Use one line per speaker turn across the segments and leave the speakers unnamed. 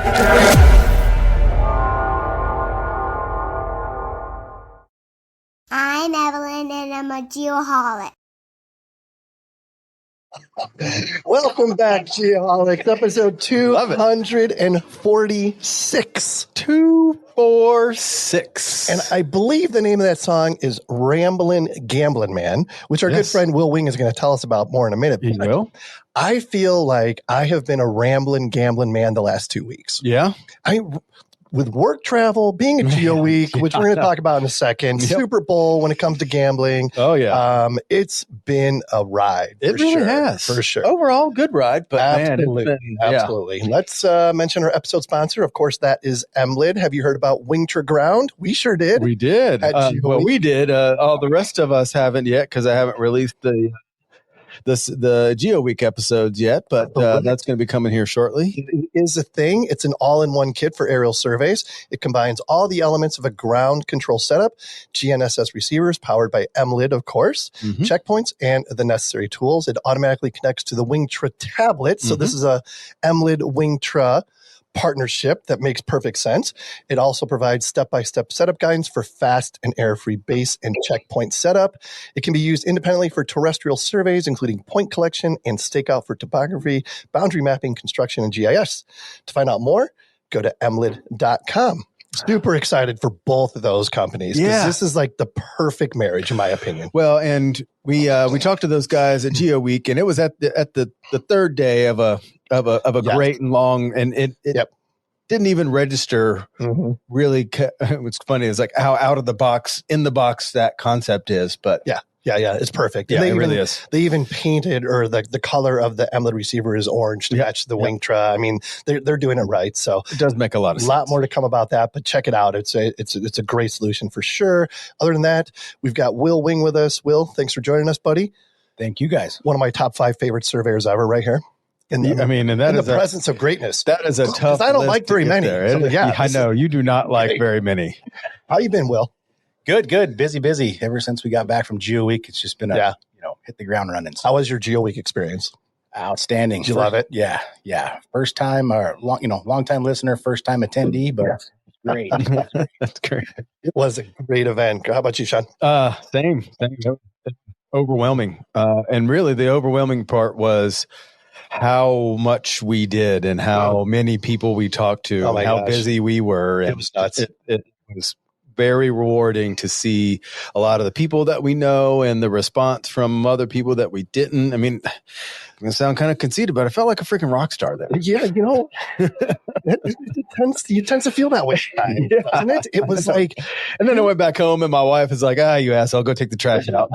I'm Evelyn, and I'm a geoholic.
Welcome back, Geoholics, episode 246.
246.
And I believe the name of that song is Ramblin' Gamblin' Man, which our good friend Will Wing is going to tell us about more in a minute.
He will.
I feel like I have been a ramblin' gambling man the last 2 weeks.
Yeah.
With work travel, being a Geo Week, which we're going to talk about in a second, Super Bowl when it comes to gambling.
Oh, yeah.
It's been a ride.
It really has.
For sure.
Overall, good ride. But
absolutely.
Man, it's been,
absolutely. Let's mention our episode sponsor. Of course, that is Emlid. Have you heard about Winter Ground? We sure did.
We did. We did. All the rest of us haven't yet because I haven't released the Geo Week episodes yet, but that's going to be coming here shortly.
It is a thing. It's an all-in-one kit for aerial surveys. It combines all the elements of a ground control setup, GNSS receivers powered by Emlid, of course, checkpoints, and the necessary tools. It automatically connects to the Wingtra tablet. So this is a Emlid Wingtra partnership that makes perfect sense. It also provides step-by-step setup guidance for fast and error-free base and checkpoint setup. It can be used independently for terrestrial surveys, including point collection and stakeout for topography, boundary mapping, construction, and GIS. To find out more, go to emlid.com. Super excited for both of those companies because this is like the perfect marriage, in my opinion.
Well, and we talked to those guys at Geo Week, and it was at the third day of a great and long, and it didn't even register. Really, what's funny is like how out of the box, in the box that concept is, but
yeah, it's perfect.
Yeah,
it
really is.
They even painted, or the color of the Emlid receiver is orange to match the Wingtra. I mean, they're doing it right. So
it does make a lot of sense.
A lot more to come about that, but check it out. It's a great solution for sure. Other than that, we've got Will Wing with us. Will, thanks for joining us, buddy.
Thank you, guys.
One of my top 5 favorite surveyors ever, right here. In the presence of greatness.
That is a tough.
I don't like very many. So,
I know you do not like very many.
How you been, Will?
Good. Busy. Ever since we got back from Geo Week, it's just been hit the ground running.
How was your Geo Week experience?
Outstanding.
Did you love it?
Yeah. First time, or long time listener, first time attendee, but great.
That's great.
It was a great event. How about you, Sean?
Same. Overwhelming. And really, the overwhelming part was how much we did and how many people we talked to, and how busy we were.
It was nuts.
It was very rewarding to see a lot of the people that we know and the response from other people that we didn't. I mean, I'm going to sound kind of conceited, but I felt like a freaking rock star there.
Yeah, it tends to feel that way, doesn't it? It was like,
and then I went back home and my wife is like, you asshole, go take the trash out.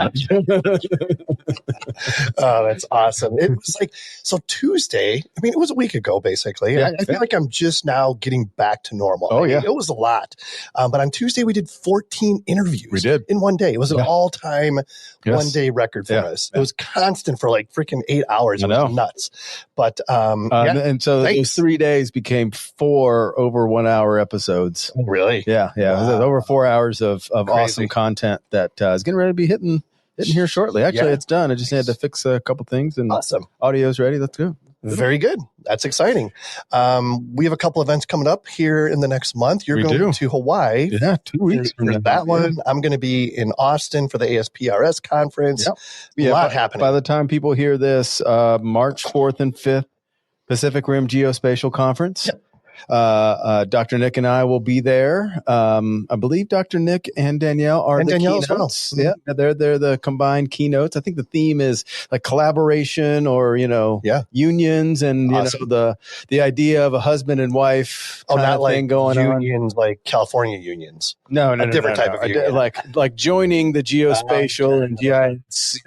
Oh, that's awesome. It was like, so Tuesday, I mean, it was a week ago, basically. Yeah, I feel like I'm just now getting back to normal.
Oh, yeah.
It was a lot. But on Tuesday, we did 14 interviews.
We did.
In one day. It was an all-time one-day record for us. It was constant for like freaking 8 hours. It was nuts. But,
and so those 3 days became 4 over 1 hour episodes.
Oh, really?
Yeah. Wow. It was over 4 hours of awesome content that is getting ready to be hitting here shortly. Actually, it's done. I just had to fix a couple things and audio's ready. Let's go.
Very good. That's exciting. We have a couple events coming up here in the next month. You're going to Hawaii.
Yeah, 2 weeks
from that one. I'm going to be in Austin for the ASPRS conference. A lot happening.
By the time people hear this, March 4th and 5th, Pacific Rim Geospatial Conference.
Yep.
Dr. Nick and I will be there. I believe Dr. Nick and Danielle are the keynotes. Yeah, they're the combined keynotes. I think the theme is like collaboration or unions and the idea of a husband and wife
not like
thing going
unions
on.
Like California unions.
No,
different type of union.
Like joining the geospatial and GIS,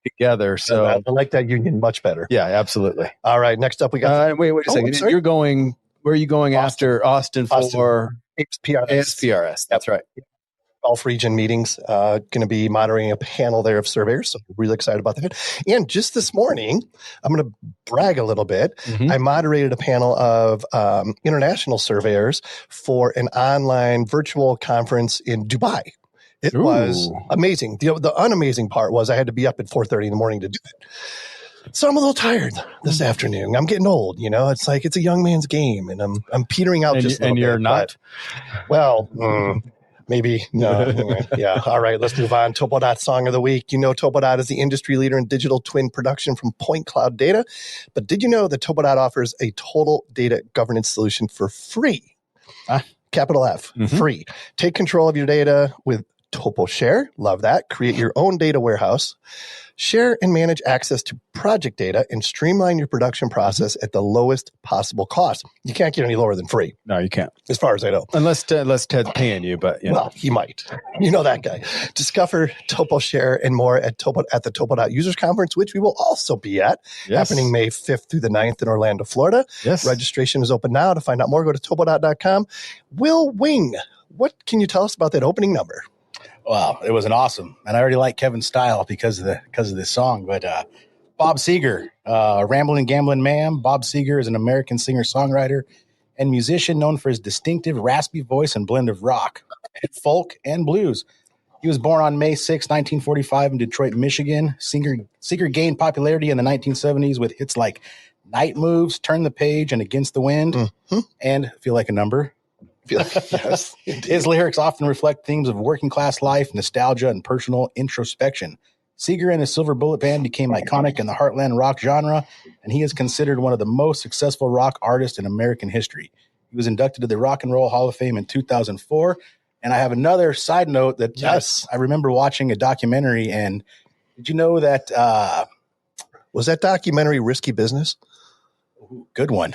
together. So
I like that union much better.
Yeah, absolutely.
All right. Next up, we got.
Wait a second. You're going. Where are you going after Austin for ASPRS? That's right.
Gulf region meetings. Going to be moderating a panel there of surveyors. So really excited about that. And just this morning, I'm going to brag a little bit. I moderated a panel of international surveyors for an online virtual conference in Dubai. It was amazing. The unamazing part was I had to be up at 4:30 in the morning to do it. So I'm a little tired this afternoon. I'm getting old, It's like it's a young man's game, and I'm petering out just a little bit.
And you're not?
Maybe. No. Yeah. All right, let's move on. Topodot Song of the Week. Topodot is the industry leader in digital twin production from Point Cloud Data. But did you know that Topodot offers a total data governance solution for free? Capital F, free. Take control of your data with TopoShare. Love that. Create your own data warehouse. Share and manage access to project data and streamline your production process at the lowest possible cost. You can't get any lower than free.
No, you can't.
As far as I know.
Unless Ted's paying you, but
Well, he might. That guy. Discover TopoShare and more at the Topodot Users Conference, which we will also be at, happening May 5th through the 9th in Orlando, Florida.
Yes.
Registration is open now. To find out more, go to topodot.com. Will Wing, what can you tell us about that opening number?
Wow, it was an awesome, and I already like Kevin's style because of this song. But Bob Seger, Ramblin' Gamblin' Man. Bob Seger is an American singer-songwriter and musician known for his distinctive raspy voice and blend of rock, folk, and blues. He was born on May 6, 1945 in Detroit, Michigan. Seger gained popularity in the 1970s with hits like Night Moves, Turn the Page, and Against the Wind, and Feel Like a Number.
Yes.
His lyrics often reflect themes of working class life, nostalgia, and personal introspection. Seger and his Silver Bullet Band became iconic in the heartland rock genre, and he is considered one of the most successful rock artists in American history. He was inducted to the Rock and Roll Hall of Fame in 2004. And I have another side note that I remember watching a documentary, and did you know that
was that documentary Risky Business?
Good one.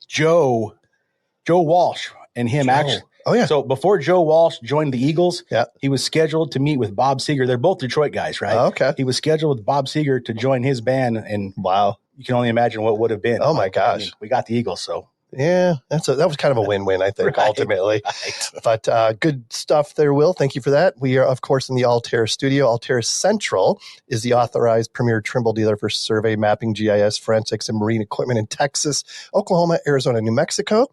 Joe Walsh and him actually.
Oh, yeah.
So before Joe Walsh joined the Eagles, he was scheduled to meet with Bob Seger. They're both Detroit guys, right?
Oh, okay.
He was scheduled with Bob Seger to join his band, and
wow,
you can only imagine what would have been.
Oh my gosh.
We got the Eagles, so.
Yeah, that was kind of a win-win, I think, ultimately.
Right.
But good stuff there, Will. Thank you for that. We are, of course, in the Altair studio. Altair Central is the authorized premier Trimble dealer for survey, mapping, GIS, forensics, and marine equipment in Texas, Oklahoma, Arizona, New Mexico.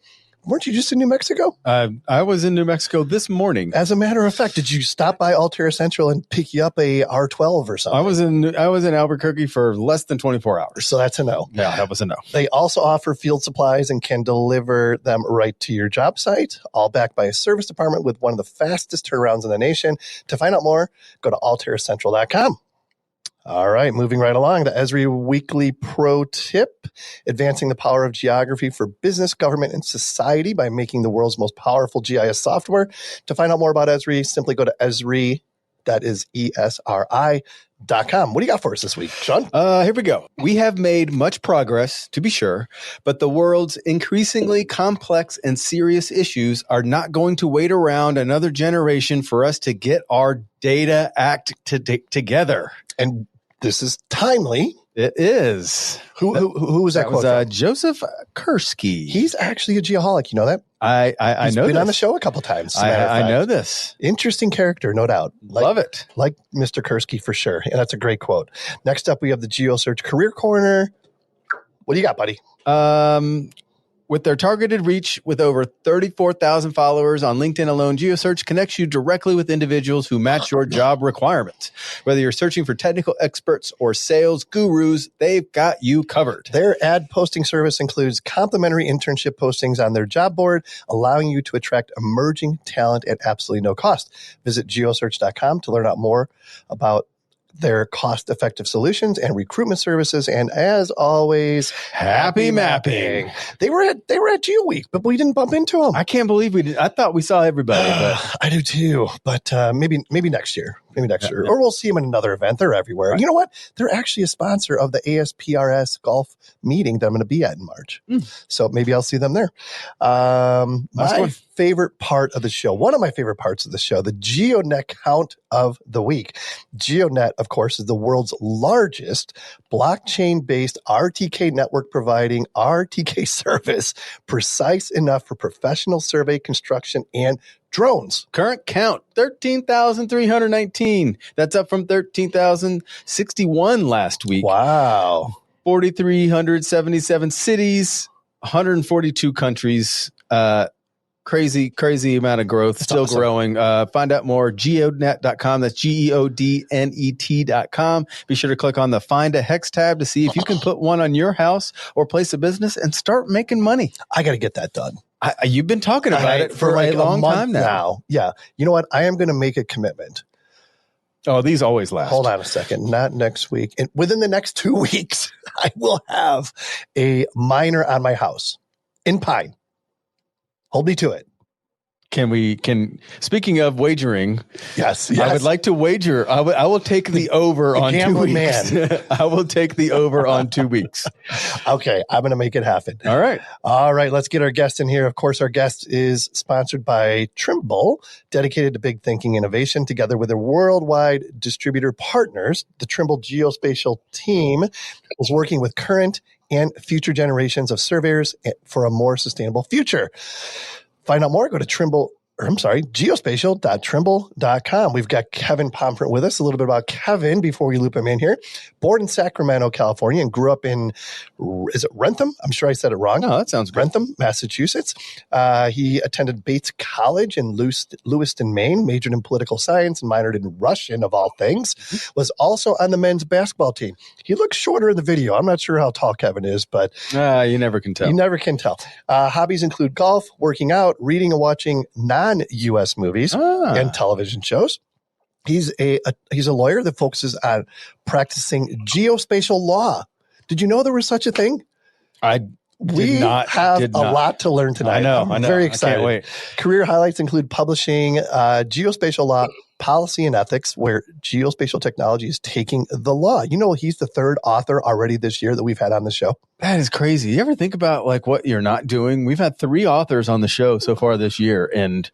Weren't you just in New Mexico?
I was in New Mexico this morning.
As a matter of fact, did you stop by Altair Central and pick you up a R12 or something?
I was in Albuquerque for less than 24 hours.
So that's a no.
Yeah, that was a no.
They also offer field supplies and can deliver them right to your job site, all backed by a service department with one of the fastest turnarounds in the nation. To find out more, go to altaircentral.com. All right, moving right along. The Esri Weekly Pro Tip, advancing the power of geography for business, government, and society by making the world's most powerful GIS software. To find out more about Esri, simply go to Esri, that is ESRI.com. What do you got for us this week, Sean?
Here we go. We have made much progress, to be sure, but the world's increasingly complex and serious issues are not going to wait around another generation for us to get our data act together.
And this is timely.
It is.
Who was that quote?
Was Joseph Kursky.
He's actually a geoholic. You know that?
I know
He's been on the show a couple times.
I know this.
Interesting character, no doubt.
Love it.
Like Mr. Kursky for sure. And that's a great quote. Next up, we have the GeoSearch Career Corner. What do you got, buddy?
With their targeted reach with over 34,000 followers on LinkedIn alone, GeoSearch connects you directly with individuals who match your job requirements. Whether you're searching for technical experts or sales gurus, they've got you covered.
Their ad posting service includes complimentary internship postings on their job board, allowing you to attract emerging talent at absolutely no cost. Visit geosearch.com to learn out more about their cost-effective solutions and recruitment services. And as always,
happy mapping.
They were at Geo Week, but we didn't bump into them.
I can't believe we did. I thought we saw everybody. But
I do too. But maybe next year. Maybe next year. Or we'll see them in another event. They're everywhere. Right. You know what? They're actually a sponsor of the ASPRS golf meeting that I'm going to be at in March. So maybe I'll see them there. My favorite part of the show, one of my favorite parts of the show, the GeoNet count of the week. GeoNet, of course, is the world's largest blockchain-based RTK network providing RTK service, precise enough for professional survey, construction, and drones.
Current count, 13,319. That's up from 13,061 last week.
Wow.
4,377 cities, 142 countries. crazy amount of growth,
That's
still
awesome.
growing. Find out more, geodnet.com. That's geodnet.com. Be sure to click on the Find a Hex tab to see if you can put one on your house or place of business and start making money.
I got to get that done.
You've been talking about it for
like
a long
month
time now.
Yeah. You know what? I am going to make a commitment.
Oh, these always last.
Hold on a second. Not next week. And within the next 2 weeks, I will have a miner on my house in Pine. Hold me to it.
Speaking of wagering,
yes.
I would like to wager. I will take the over on 2 weeks. I will take the over on 2 weeks.
Okay. I'm going to make it happen.
All right.
Let's get our guest in here. Of course, our guest is sponsored by Trimble, dedicated to big thinking innovation. Together with their worldwide distributor partners, the Trimble Geospatial team is working with current and future generations of surveyors for a more sustainable future. Find out more, go to geospatial.trimble.com. We've got Kevin Pomfret with us. A little bit about Kevin before we loop him in here. Born in Sacramento, California, and grew up in, is it Rentham? I'm sure I said it wrong.
No, that sounds good.
Rentham, Massachusetts. He attended Bates College in Lewiston, Maine, majored in political science and minored in Russian, of all things. Was also on the men's basketball team. He looks shorter in the video. I'm not sure how tall Kevin is, but
you never can tell.
You never can tell. Hobbies include golf, working out, reading and watching non-U.S. movies and television shows. He's a lawyer that focuses on practicing geospatial law. Did you know there was such a thing? We have a lot to learn tonight.
I know.
I'm very excited.
I can't wait.
Career highlights include publishing geospatial law, policy and ethics, where geospatial technology is taking the law. You know, he's the third author already this year that we've had on the show.
That is crazy. You ever think about like what you're not doing? We've had 3 authors on the show so far this year, and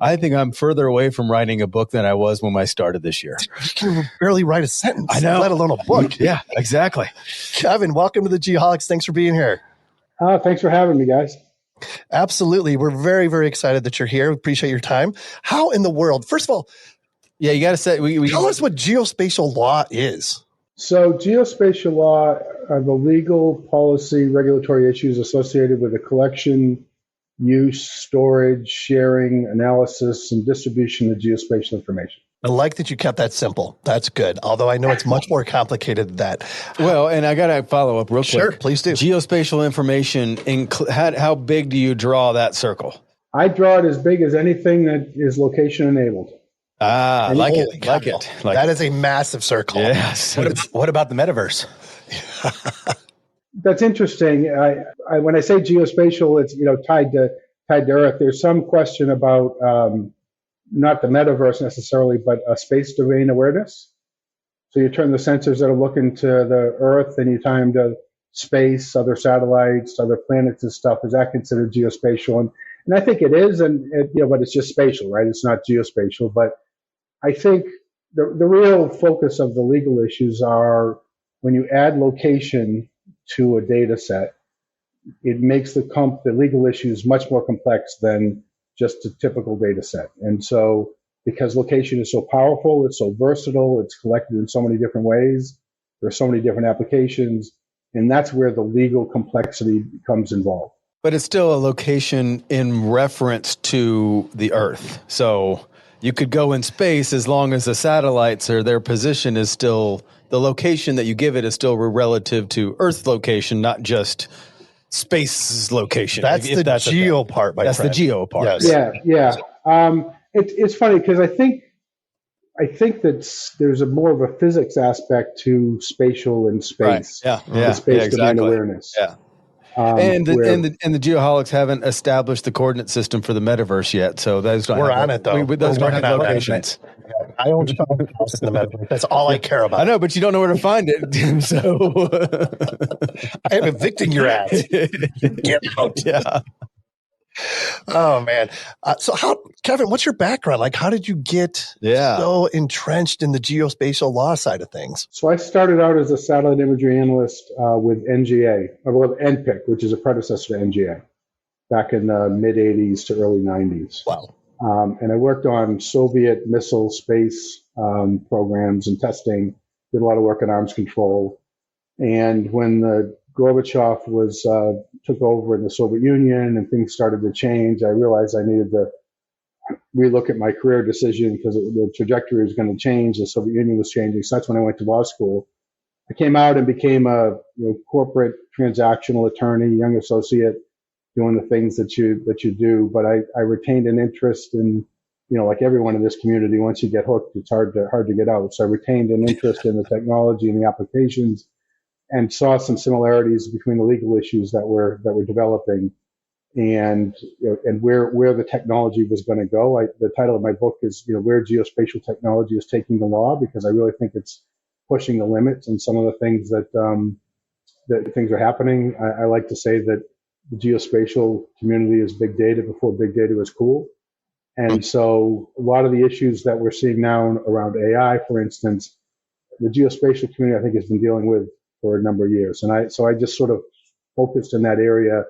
I think I'm further away from writing a book than I was when I started this year.
You can barely write a sentence,
I know,
let alone a book.
Yeah, exactly.
Kevin, welcome to the Geoholics. Thanks for being here.
Thanks for having me, guys.
Absolutely. We're very, very excited that you're here. We appreciate your time. How in the world, first of all,
yeah, you got to say,
tell us what geospatial law is.
So geospatial law are the legal, policy, regulatory issues associated with the collection, use, storage, sharing, analysis, and distribution of geospatial information.
I like that you kept that simple. That's good. Although I know it's much more complicated than that.
Well, and I got to follow up real quick.
Sure, please do.
Geospatial information, how big do you draw that circle?
I draw it as big as anything that is location enabled.
Like it.
That is a massive circle.
Yes.
What about the metaverse?
That's interesting. When I say geospatial, it's tied to Earth. There's some question about not the metaverse necessarily, but a space domain awareness. So you turn the sensors that are looking to the Earth and you tie them to space, other satellites, other planets and stuff. Is that considered geospatial? And I think it is, but it's just spatial, right? It's not geospatial. But I think the real focus of the legal issues are when you add location to a data set, it makes the legal issues much more complex than just a typical data set. And so because location is so powerful, it's so versatile, it's collected in so many different ways, there's so many different applications, and that's where the legal complexity becomes involved.
But it's still a location in reference to the Earth. So you could go in space as long as the satellites or their position is still, the location that you give it is still relative to Earth location, not just space location.
That's the geo part, my friend.
That's the geo part.
Yes.
Yeah. It's funny because I think that there's more of a physics aspect to spatial and space.
Right.
The space domain awareness.
Yeah. And the Geoholics haven't established the coordinate system for the metaverse yet, so those don't.
We're on it though.
Those don't have locations.
I own a house in the metaverse. That's all I care about.
I know, but you don't know where to find it. So
I am evicting your ass. Get out.
Yeah.
Oh man. So Kevin, what's your background? Like, how did you get so entrenched in the geospatial law side of things?
So I started out as a satellite imagery analyst with NGA, or with NPIC, which is a predecessor to NGA, back in the mid 80s to early 90s.
Wow.
And I worked on Soviet missile space programs and testing, did a lot of work in arms control. And when the Gorbachev took over in the Soviet Union and things started to change, I realized I needed to relook at my career decision because the trajectory was going to change. The Soviet Union was changing. So that's when I went to law school. I came out and became a corporate transactional attorney, young associate, doing the things that you do. But I retained an interest in, like everyone in this community, once you get hooked, it's hard to get out. So I retained an interest in the technology and the applications, and saw some similarities between the legal issues that were developing and where the technology was going to go. The title of my book is where geospatial technology is taking the law, because I really think it's pushing the limits and some of the things that things are happening. I like to say that the geospatial community is big data before big data was cool. And so a lot of the issues that we're seeing now around AI, for instance, the geospatial community, I think, has been dealing with for a number of years. And I just sort of focused in that area.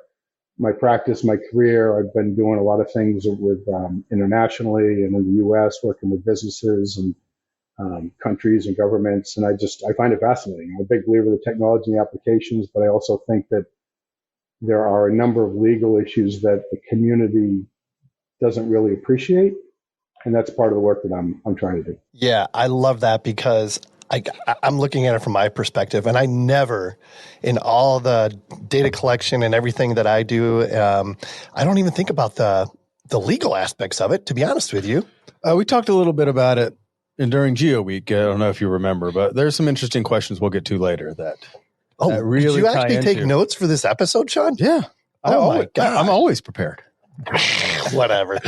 My practice, my career, I've been doing a lot of things with internationally and in the U.S., working with businesses and countries and governments. And I find it fascinating. I'm a big believer in the technology and applications, but I also think that there are a number of legal issues that the community doesn't really appreciate. And that's part of the work that I'm trying to do.
Yeah, I love that, because I'm looking at it from my perspective, and I never, in all the data collection and everything that I do, I don't even think about the legal aspects of it, to be honest with you.
We talked a little bit about it during Geo Week. I don't know if you remember, but there's some interesting questions we'll get to later that really
did you actually take
into
notes for this episode, Sean?
Yeah.
My God.
I'm always prepared.
Whatever.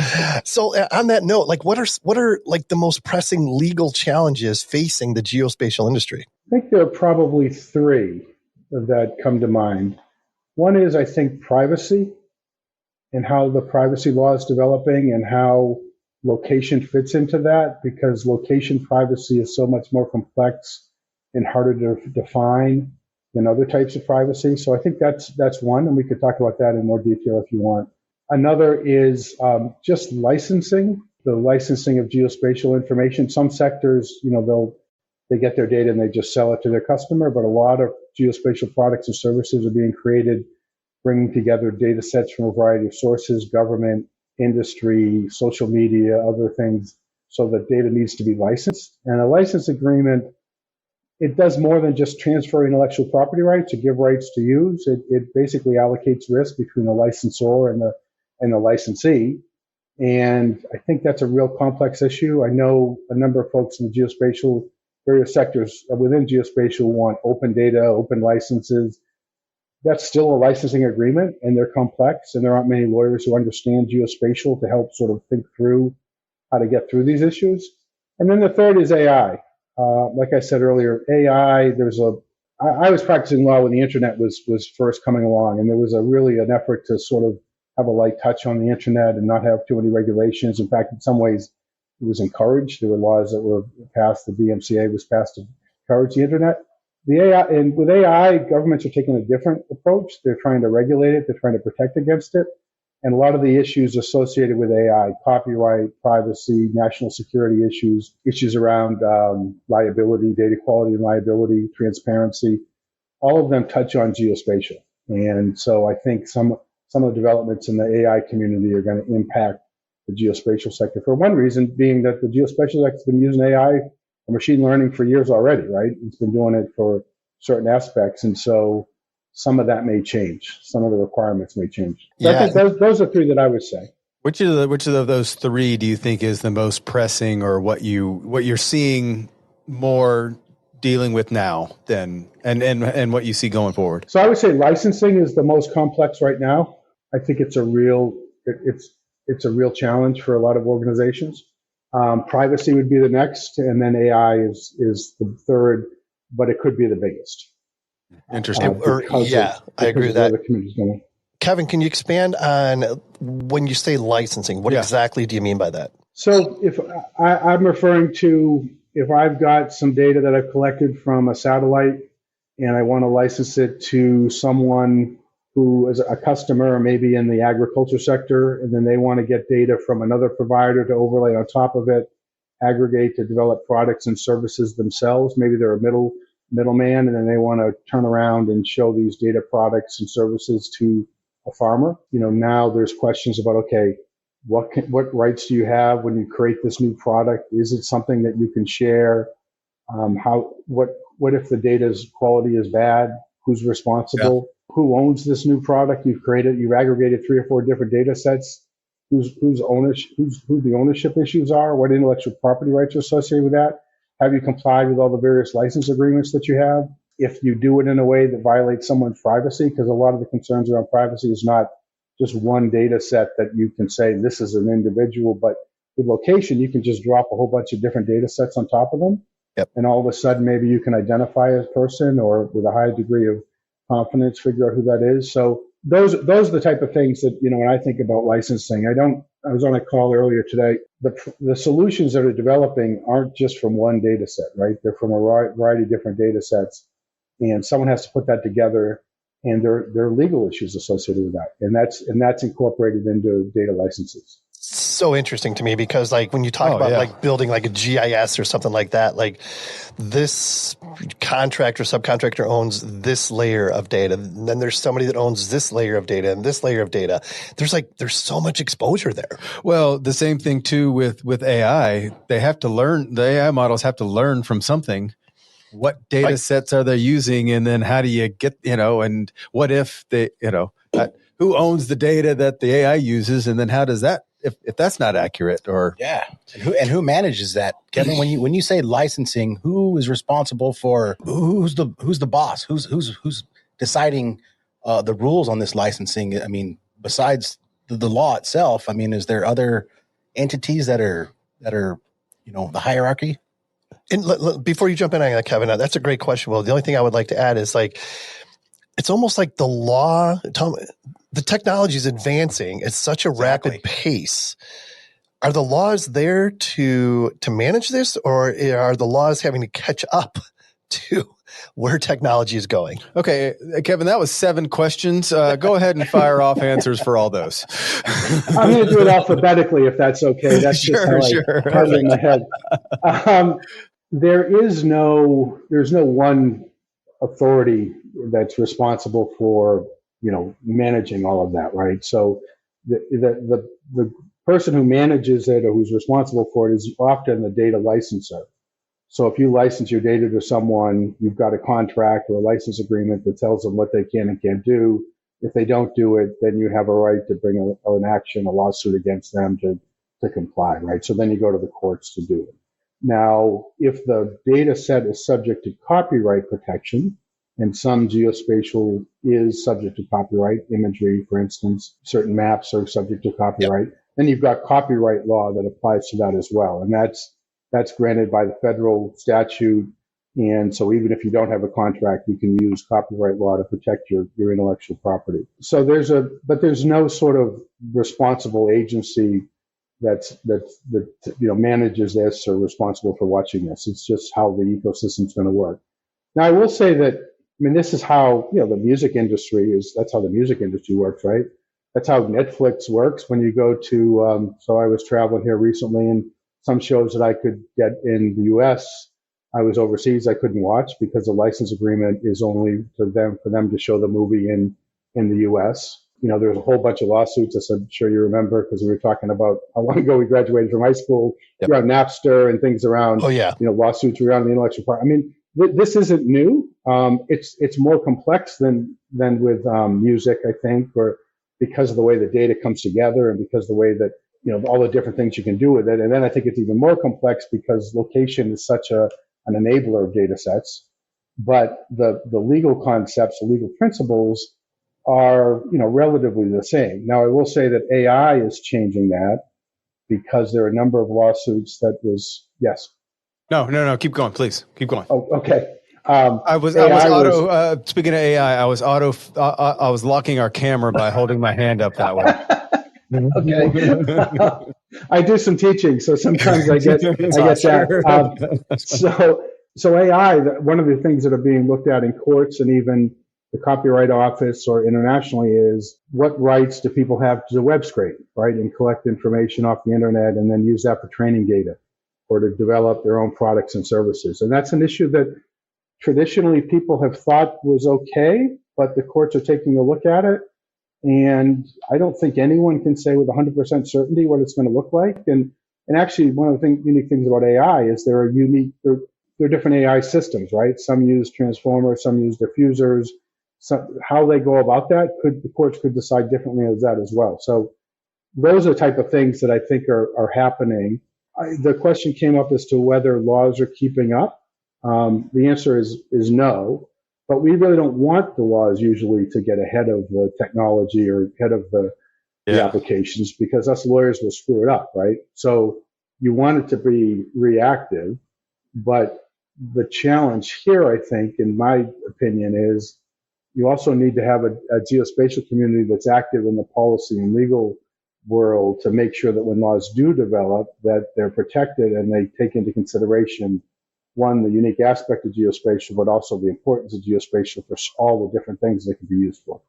So on that note, what are like the most pressing legal challenges facing the geospatial industry?
I think there are probably three that come to mind. One is, I think, privacy and how the privacy law is developing and how location fits into that, because location privacy is so much more complex and harder to define than other types of privacy. So I think that's one, and we could talk about that in more detail if you want. Another is just licensing, the licensing of geospatial information. Some sectors, they get their data and they just sell it to their customer, but a lot of geospatial products and services are being created, bringing together data sets from a variety of sources, government, industry, social media, other things, so that data needs to be licensed. And a license agreement, it does more than just transfer intellectual property rights or give rights to use. It basically allocates risk between the licensor and the licensee. And I think that's a real complex issue. I know a number of folks in the geospatial, various sectors within geospatial want open data, open licenses. That's still a licensing agreement, and they're complex, and there aren't many lawyers who understand geospatial to help sort of think through how to get through these issues. And then the third is AI. Like I said earlier, AI, I was practicing law when the internet was first coming along, and there was really an effort to sort of have a light touch on the internet and not have too many regulations. In fact, in some ways, it was encouraged. There were laws that were passed. The DMCA was passed to encourage the internet. With AI, governments are taking a different approach. They're trying to regulate it. They're trying to protect against it. And a lot of the issues associated with AI, copyright, privacy, national security issues around liability, data quality and liability, transparency, all of them touch on geospatial. And so I think some of the developments in the AI community are going to impact the geospatial sector, for one reason being that the geospatial sector has been using AI or machine learning for years already, right? It's been doing it for certain aspects. And so some of that may change. Some of the requirements may change. So I think those are three that I would say.
Which of those three do you think is the most pressing, or what you're seeing more dealing with now than and what you see going forward?
So I would say licensing is the most complex right now. I think it's a real challenge for a lot of organizations. Privacy would be the next, and then AI is the third, but it could be the biggest.
Interesting. I agree with that. Kevin, can you expand on when you say licensing? What exactly do you mean by that?
So if I'm referring to, if I've got some data that I've collected from a satellite and I want to license it to someone who is a customer, maybe in the agriculture sector, and then they want to get data from another provider to overlay on top of it, aggregate to develop products and services themselves. Maybe they're a middleman, and then they want to turn around and show these data products and services to a farmer. Now there's questions about, okay, what rights do you have when you create this new product? Is it something that you can share? What if the data's quality is bad? Who's responsible? Yeah. Who owns this new product you've created? You've aggregated 3 or 4 different data sets. Who the ownership issues are? What intellectual property rights are associated with that? Have you complied with all the various license agreements that you have? If you do it in a way that violates someone's privacy, because a lot of the concerns around privacy is not just one data set that you can say this is an individual, but with location, you can just drop a whole bunch of different data sets on top of them.
Yep.
And all of a sudden, maybe you can identify a person or with a high degree of confidence, figure out who that is. So those are the type of things that, when I think about licensing, I was on a call earlier today. The solutions that are developing aren't just from one data set, right? They're from a variety of different data sets, and someone has to put that together, and there are legal issues associated with that. And that's incorporated into data licenses.
So interesting to me because when you talk about building a GIS or something like that, this contractor, subcontractor owns this layer of data. And then there's somebody that owns this layer of data and this layer of data. There's so much exposure there.
Well, the same thing too with AI. They have to learn, the AI models have to learn from something. What data sets are they using? And then how do you get, and what if they, who owns the data that the AI uses? And then how does that, if that's not accurate or
and who manages that, Kevin? When you say licensing, who is responsible for who's the boss? Who's deciding the rules on this licensing? I mean, besides the law itself, I mean, is there other entities that are the hierarchy?
And before you jump in on that, Kevin, that's a great question. Well, the only thing I would like to add is it's almost like the law. The technology is advancing at such a rapid pace. Are the laws there to manage this, or are the laws having to catch up to where technology is going?
Okay, Kevin, that was 7 questions. Go ahead and fire off answers for all those.
I'm going to do it alphabetically if that's okay. That's just how I have it in my head. There's no one authority that's responsible for managing all of that, right? So the person who manages it or who's responsible for it is often the data licenser. So if you license your data to someone, you've got a contract or a license agreement that tells them what they can and can't do. If they don't do it, then you have a right to bring an action, a lawsuit against them to comply, right? So then you go to the courts to do it. Now, if the data set is subject to copyright protection, and some geospatial is subject to copyright, imagery, for instance, certain maps are subject to copyright, then you've got copyright law that applies to that as well. And that's granted by the federal statute. And so even if you don't have a contract, you can use copyright law to protect your intellectual property. So but there's no sort of responsible agency that manages this or responsible for watching this. It's just how the ecosystem's going to work. Now, I will say that, this is how, the music industry that's how the music industry works, right? That's how Netflix works. When you go to, so I was traveling here recently, and some shows that I could get in the US, I was overseas, I couldn't watch because the license agreement is only for them to show the movie in the US. There's a whole bunch of lawsuits, as I'm sure you remember, because we were talking about how long ago we graduated from high school, around Napster and things around, lawsuits around the intellectual property. This isn't new. It's more complex than with music, I think, or because of the way the data comes together and because of the way that, all the different things you can do with it. And then I think it's even more complex because location is such an enabler of data sets. But the legal concepts, the legal principles are, relatively the same. Now, I will say that AI is changing that because there are a number of lawsuits that was, yes.
No. Keep going, please. Keep going.
Oh, okay.
Speaking of AI, I was locking our camera by holding my hand up that way.
Okay. I do some teaching, so sometimes I get that. So AI, one of the things that are being looked at in courts and even the Copyright Office or internationally is what rights do people have to web scrape, right, and collect information off the internet and then use that for training data or to develop their own products and services. And that's an issue that traditionally people have thought was okay, but the courts are taking a look at it. And I don't think anyone can say with 100% certainty what it's going to look like. And actually, one of the unique things about AI is there are different AI systems, right? Some use transformers, some use diffusers. How they go about that, the courts could decide differently as that as well. So those are the type of things that I think are happening. The question came up as to whether laws are keeping up. The answer is no. But we really don't want the laws usually to get ahead of the technology or ahead of the applications, because us lawyers will screw it up, right? So you want it to be reactive. But the challenge here, I think, in my opinion, is you also need to have a geospatial community that's active in the policy and legal world to make sure that when laws do develop, that they're protected and they take into consideration, one, the unique aspect of geospatial, but also the importance of geospatial for all the different things they can be used for.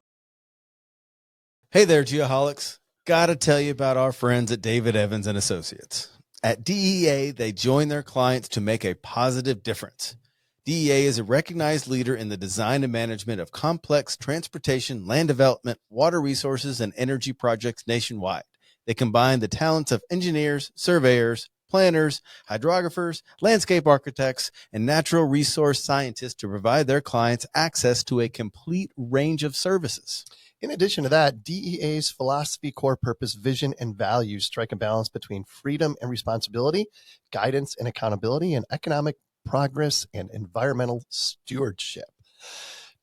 Hey there, Geoholics. Got to tell you about our friends at David Evans and Associates. At DEA, they join their clients to make a positive difference. DEA is a recognized leader in the design and management of complex transportation, land development, water resources, and energy projects nationwide. They combine the talents of engineers, surveyors, planners, hydrographers, landscape architects, and natural resource scientists to provide their clients access to a complete range of services.
In addition to that, DEA's philosophy, core purpose, vision, and values strike a balance between freedom and responsibility, guidance and accountability, and economic progress and environmental stewardship.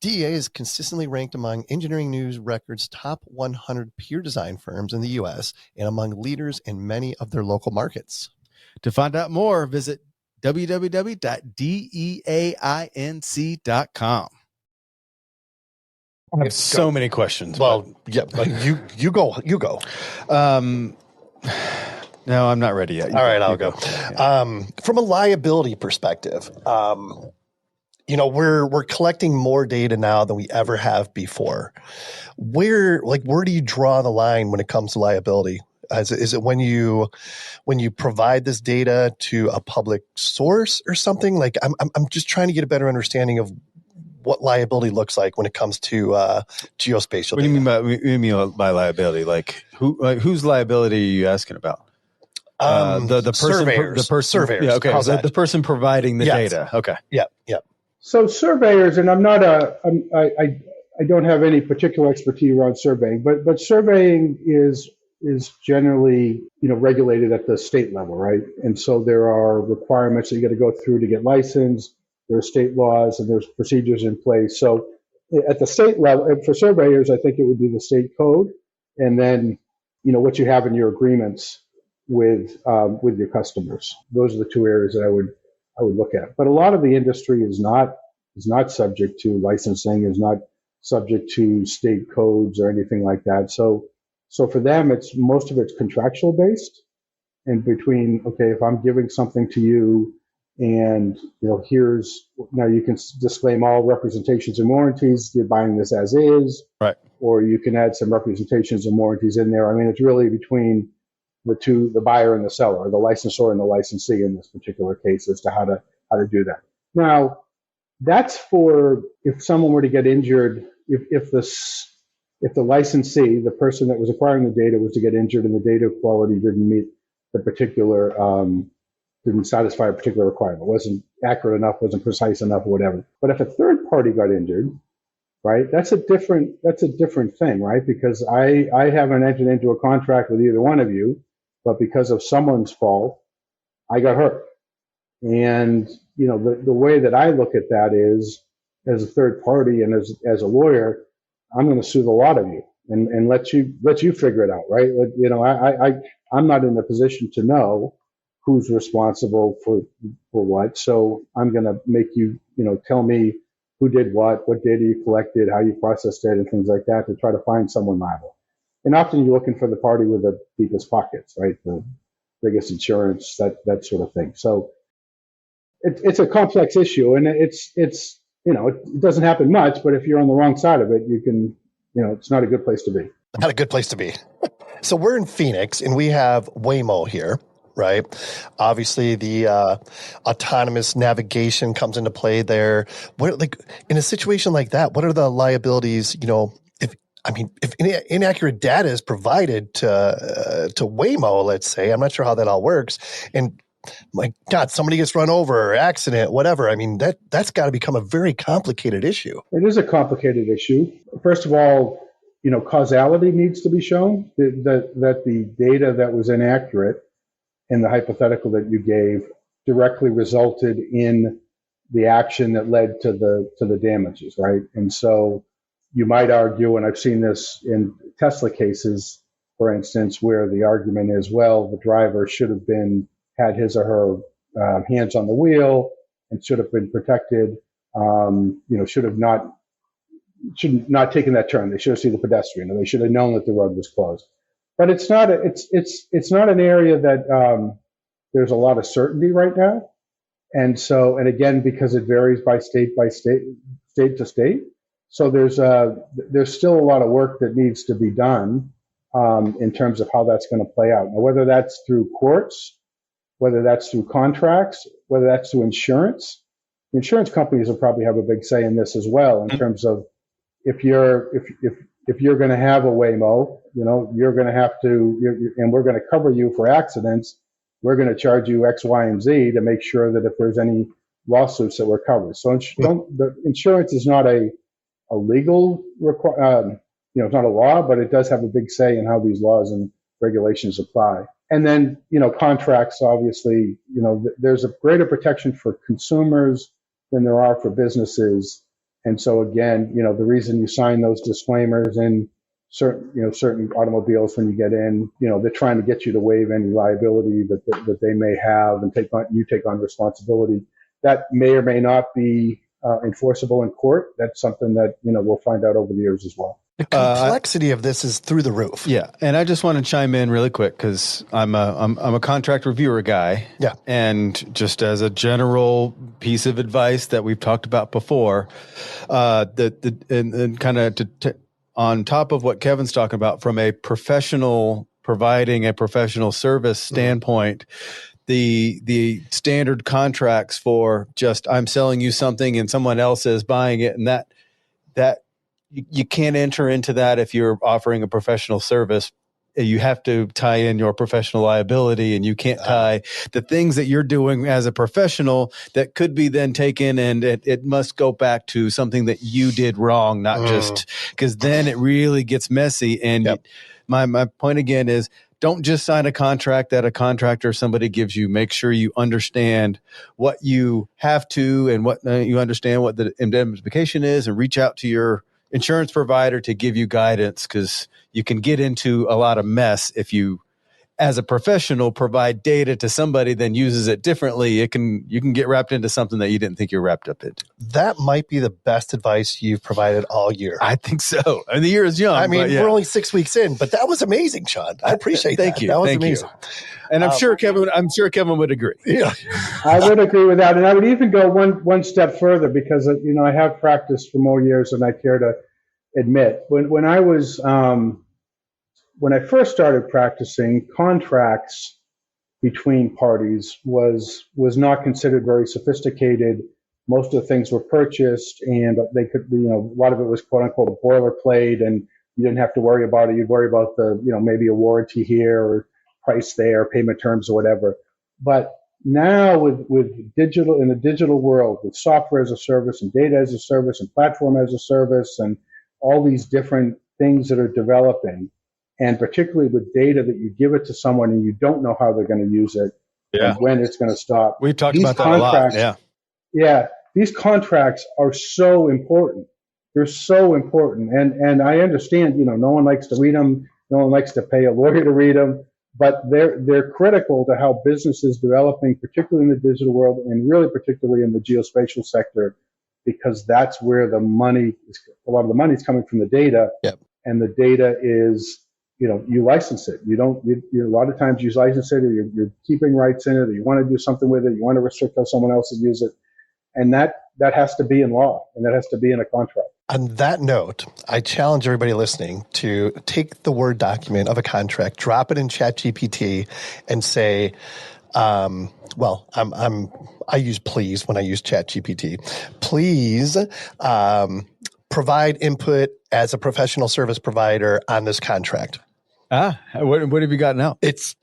DEA is consistently ranked among Engineering News Record's top 100 peer design firms in the U.S. and among leaders in many of their local markets.
To find out more, visit www.deainc.com. I have so many questions.
Well, yeah, you go.
No, I'm not ready yet.
All right, I'll go. Yeah. From a liability perspective, we're collecting more data now than we ever have before. Where do you draw the line when it comes to liability? Is it when you provide this data to a public source or something? Like I'm just trying to get a better understanding of what liability looks like when it comes to geospatial.
What do you mean by liability? Like whose liability are you asking about? The person, surveyors. Yeah, okay. The person providing the data. Okay.
Yeah.
So surveyors, and I don't have any particular expertise around surveying, but surveying is generally regulated at the state level, right? And so there are requirements that you got to go through to get licensed. There are state laws and there's procedures in place. So at the state level, for surveyors, I think it would be the state code, and then what you have in your agreements with your customers. Those are the two areas that I would look at. But a lot of the industry is not subject to licensing, is not subject to state codes or anything like that. So for them, most of it's contractual based, and between, okay, if I'm giving something to you, and now you can disclaim all representations and warranties. You're buying this as is,
right? Or
you can add some representations and warranties in there. I mean, it's really between the buyer and the seller, the licensor and the licensee in this particular case, as to how to do that. Now, that's for if someone were to get injured, if the licensee, the person that was acquiring the data, was to get injured and the data quality didn't meet the particular didn't satisfy a particular requirement, wasn't accurate enough, wasn't precise enough, or whatever. But if a third party got injured, right, that's a different thing, right? Because I haven't entered into a contract with either one of you, but because of someone's fault, I got hurt. And the way that I look at that is, as a third party and as a lawyer, I'm going to sue the lot of you and let you figure it out, right? I'm not in a position to know who's responsible for what. So I'm going to make you, tell me who did what data you collected, how you processed it, and things like that, to try to find someone liable. And often you're looking for the party with the deepest pockets, right? The biggest insurance, that sort of thing. So it's a complex issue, and it doesn't happen much, but if you're on the wrong side of it, you can, it's not a good place to be.
Not a good place to be. So we're in Phoenix, and we have Waymo here. right? Obviously, the autonomous navigation comes into play there. What, like, in a situation like that, what are the liabilities? If inaccurate data is provided to Waymo, let's say, I'm not sure how that all works, and my God, somebody gets run over or accident, whatever. I mean, that's got to become a very complicated issue.
It is a complicated issue. First of all, causality needs to be shown that the data that was inaccurate in the hypothetical that you gave directly resulted in the action that led to the damages, right? And so you might argue, and I've seen this in Tesla cases, for instance, where the argument is, well, the driver should have had his or her hands on the wheel and should have been protected. Should have not taken that turn. They should have seen the pedestrian, or they should have known that the road was closed. But it's not an area that there's a lot of certainty right now. And so, and again, because it varies by state to state. So there's still a lot of work that needs to be done in terms of how that's going to play out. Now, whether that's through courts, whether that's through contracts, whether that's through insurance. The insurance companies will probably have a big say in this as well, in terms of if you're going to have a Waymo, you're going to have to, and we're going to cover you for accidents. We're going to charge you X, Y, and Z to make sure that if there's any lawsuits that we're covered. So the insurance is not a legal it's not a law, but it does have a big say in how these laws and regulations apply. And then, contracts, obviously, there's a greater protection for consumers than there are for businesses. And so again, the reason you sign those disclaimers in certain automobiles when you get in, they're trying to get you to waive any liability that they may have and take on responsibility. That may or may not be enforceable in court. That's something that, we'll find out over the years as well.
The complexity of this is through the roof.
Yeah, and I just want to chime in really quick because I'm a contract reviewer guy.
Yeah,
and just as a general piece of advice that we've talked about before, and kind of on top of what Kevin's talking about from a professional providing a professional service standpoint. The standard contracts for just I'm selling you something and someone else is buying it, and that you can't enter into that if you're offering a professional service. You have to tie in your professional liability, and you can't tie the things that you're doing as a professional that could be then taken, and it must go back to something that you did wrong, not just because then it really gets messy. And my point again is, don't just sign a contract that a contractor or somebody gives you. Make sure you understand what you have to and what you understand what the indemnification is, and reach out to your insurance provider to give you guidance, because you can get into a lot of mess if you, as a professional, provide data to somebody then uses it differently. You can get wrapped into something that you didn't think you were wrapped up in.
That might be the best advice you've provided all year.
I think so. And the year is young.
I mean, we're only 6 weeks in, but that was amazing, Sean. I appreciate that.
Thank you.
That was amazing.
And I'm sure Kevin would agree.
Yeah,
I would agree with that, and I would even go one step further, because I have practiced for more years than I care to admit. When I first started practicing, contracts between parties was not considered very sophisticated. Most of the things were purchased, and they could, a lot of it was quote unquote a boilerplate, and you didn't have to worry about it. You'd worry about maybe a warranty here or price there, payment terms or whatever. But now with digital, in the digital world, with software as a service and data as a service and platform as a service and all these different things that are developing, and particularly with data that you give it to someone and you don't know how they're going to use it and when it's going to stop.
We've talked about that a lot.
Yeah. These contracts are so important. They're so important. And I understand, no one likes to read them. No one likes to pay a lawyer to read them, but they're critical to how business is developing, particularly in the digital world and really particularly in the geospatial sector, because that's where a lot of the money is coming from the data.
Yep.
And the data is, you license it. You a lot of times you license it, or you're keeping rights in it, or you want to do something with it, you want to restrict how someone else will use it. And that has to be in law, and that has to be in a contract.
On that note, I challenge everybody listening to take the Word document of a contract, drop it in ChatGPT, and say, I use please when I use ChatGPT. Please provide input as a professional service provider on this contract.
What have you got now?
It's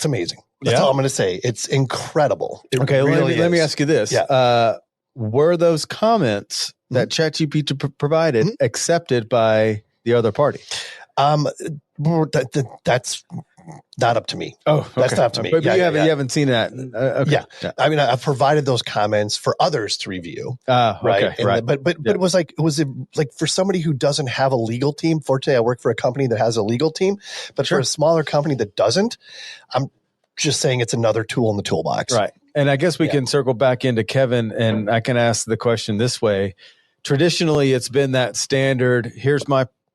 amazing. That's all I'm going to say. It's incredible.
Let me ask you this.
Yeah.
Were those comments that ChatGPT provided accepted by the other party?
That's not up to me.
Oh, okay.
That's not up to me.
But you haven't seen that. Okay.
Yeah. I mean, I've provided those comments for others to review. Right.
Okay. Right.
But it was like for somebody who doesn't have a legal team. Fortunately, I work for a company that has a legal team. But for a smaller company that doesn't, I'm just saying it's another tool in the toolbox.
Right. And I guess we can circle back into Kevin, and I can ask the question this way. Traditionally, it's been that standard. Here's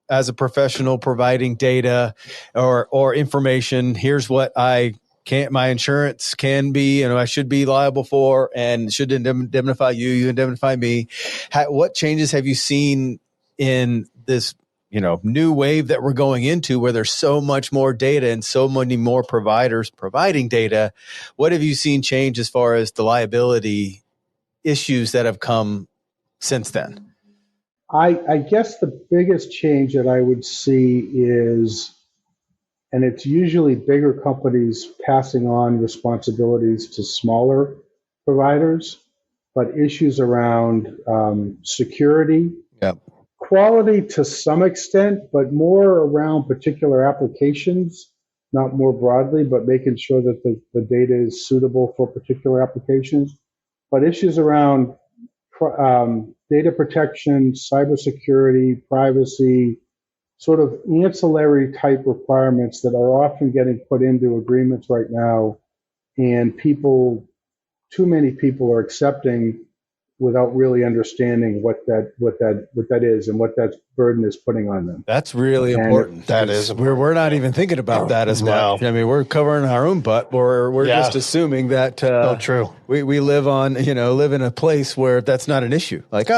as a professional providing data or information. Here's what my insurance can be, and I should be liable for, and should indemnify you. You indemnify me. What changes have you seen in this, new wave that we're going into, where there's so much more data and so many more providers providing data? What have you seen change as far as the liability issues that have come since then?
I guess the biggest change that I would see is, and it's usually bigger companies passing on responsibilities to smaller providers, but issues around security, quality to some extent, but more around particular applications, not more broadly, but making sure that the data is suitable for particular applications. But issues around data protection, cybersecurity, privacy, sort of ancillary type requirements that are often getting put into agreements right now, and too many people are accepting without really understanding what that is and what that burden is putting on them.
That's really important.
That is important.
We're not even thinking about that as much. I mean, we're covering our own butt. We're just assuming that
true.
We live in a place where that's not an issue. Like,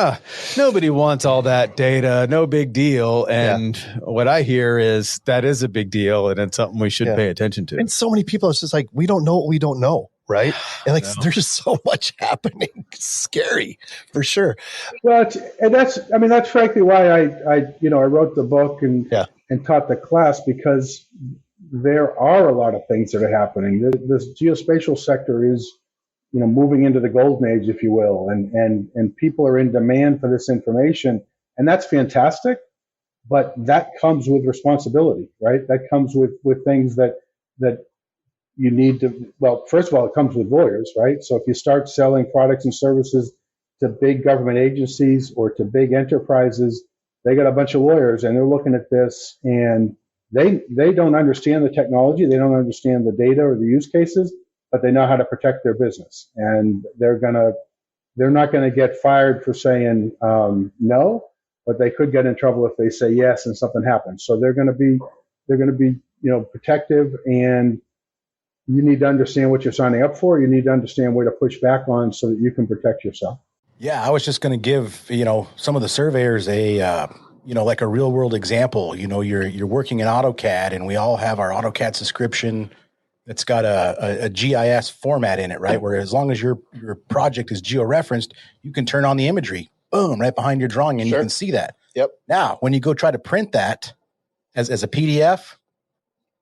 nobody wants all that data, no big deal. And what I hear is that is a big deal, and it's something we should pay attention to.
And so many people, it's just like, we don't know what we don't know. Right. And there's so much happening. It's scary for sure.
Well, that's frankly why I wrote the book and taught the class, because there are a lot of things that are happening. This geospatial sector is, moving into the golden age, if you will, and people are in demand for this information, and that's fantastic. But that comes with responsibility, right? That comes with things that you need to, first of all, it comes with lawyers, right? So if you start selling products and services to big government agencies or to big enterprises, they got a bunch of lawyers, and they're looking at this, and they don't understand the technology, they don't understand the data or the use cases, but they know how to protect their business, and they're not gonna get fired for saying no, but they could get in trouble if they say yes and something happens. So they're gonna be protective, and you need to understand what you're signing up for. You need to understand where to push back on so that you can protect yourself.
Yeah, I was just going to give, some of the surveyors like a real world example. You're working in AutoCAD, and we all have our AutoCAD subscription that's got a GIS format in it, right? Where as long as your project is geo-referenced, you can turn on the imagery, boom, right behind your drawing, and you can see that.
Yep.
Now, when you go try to print that as a PDF,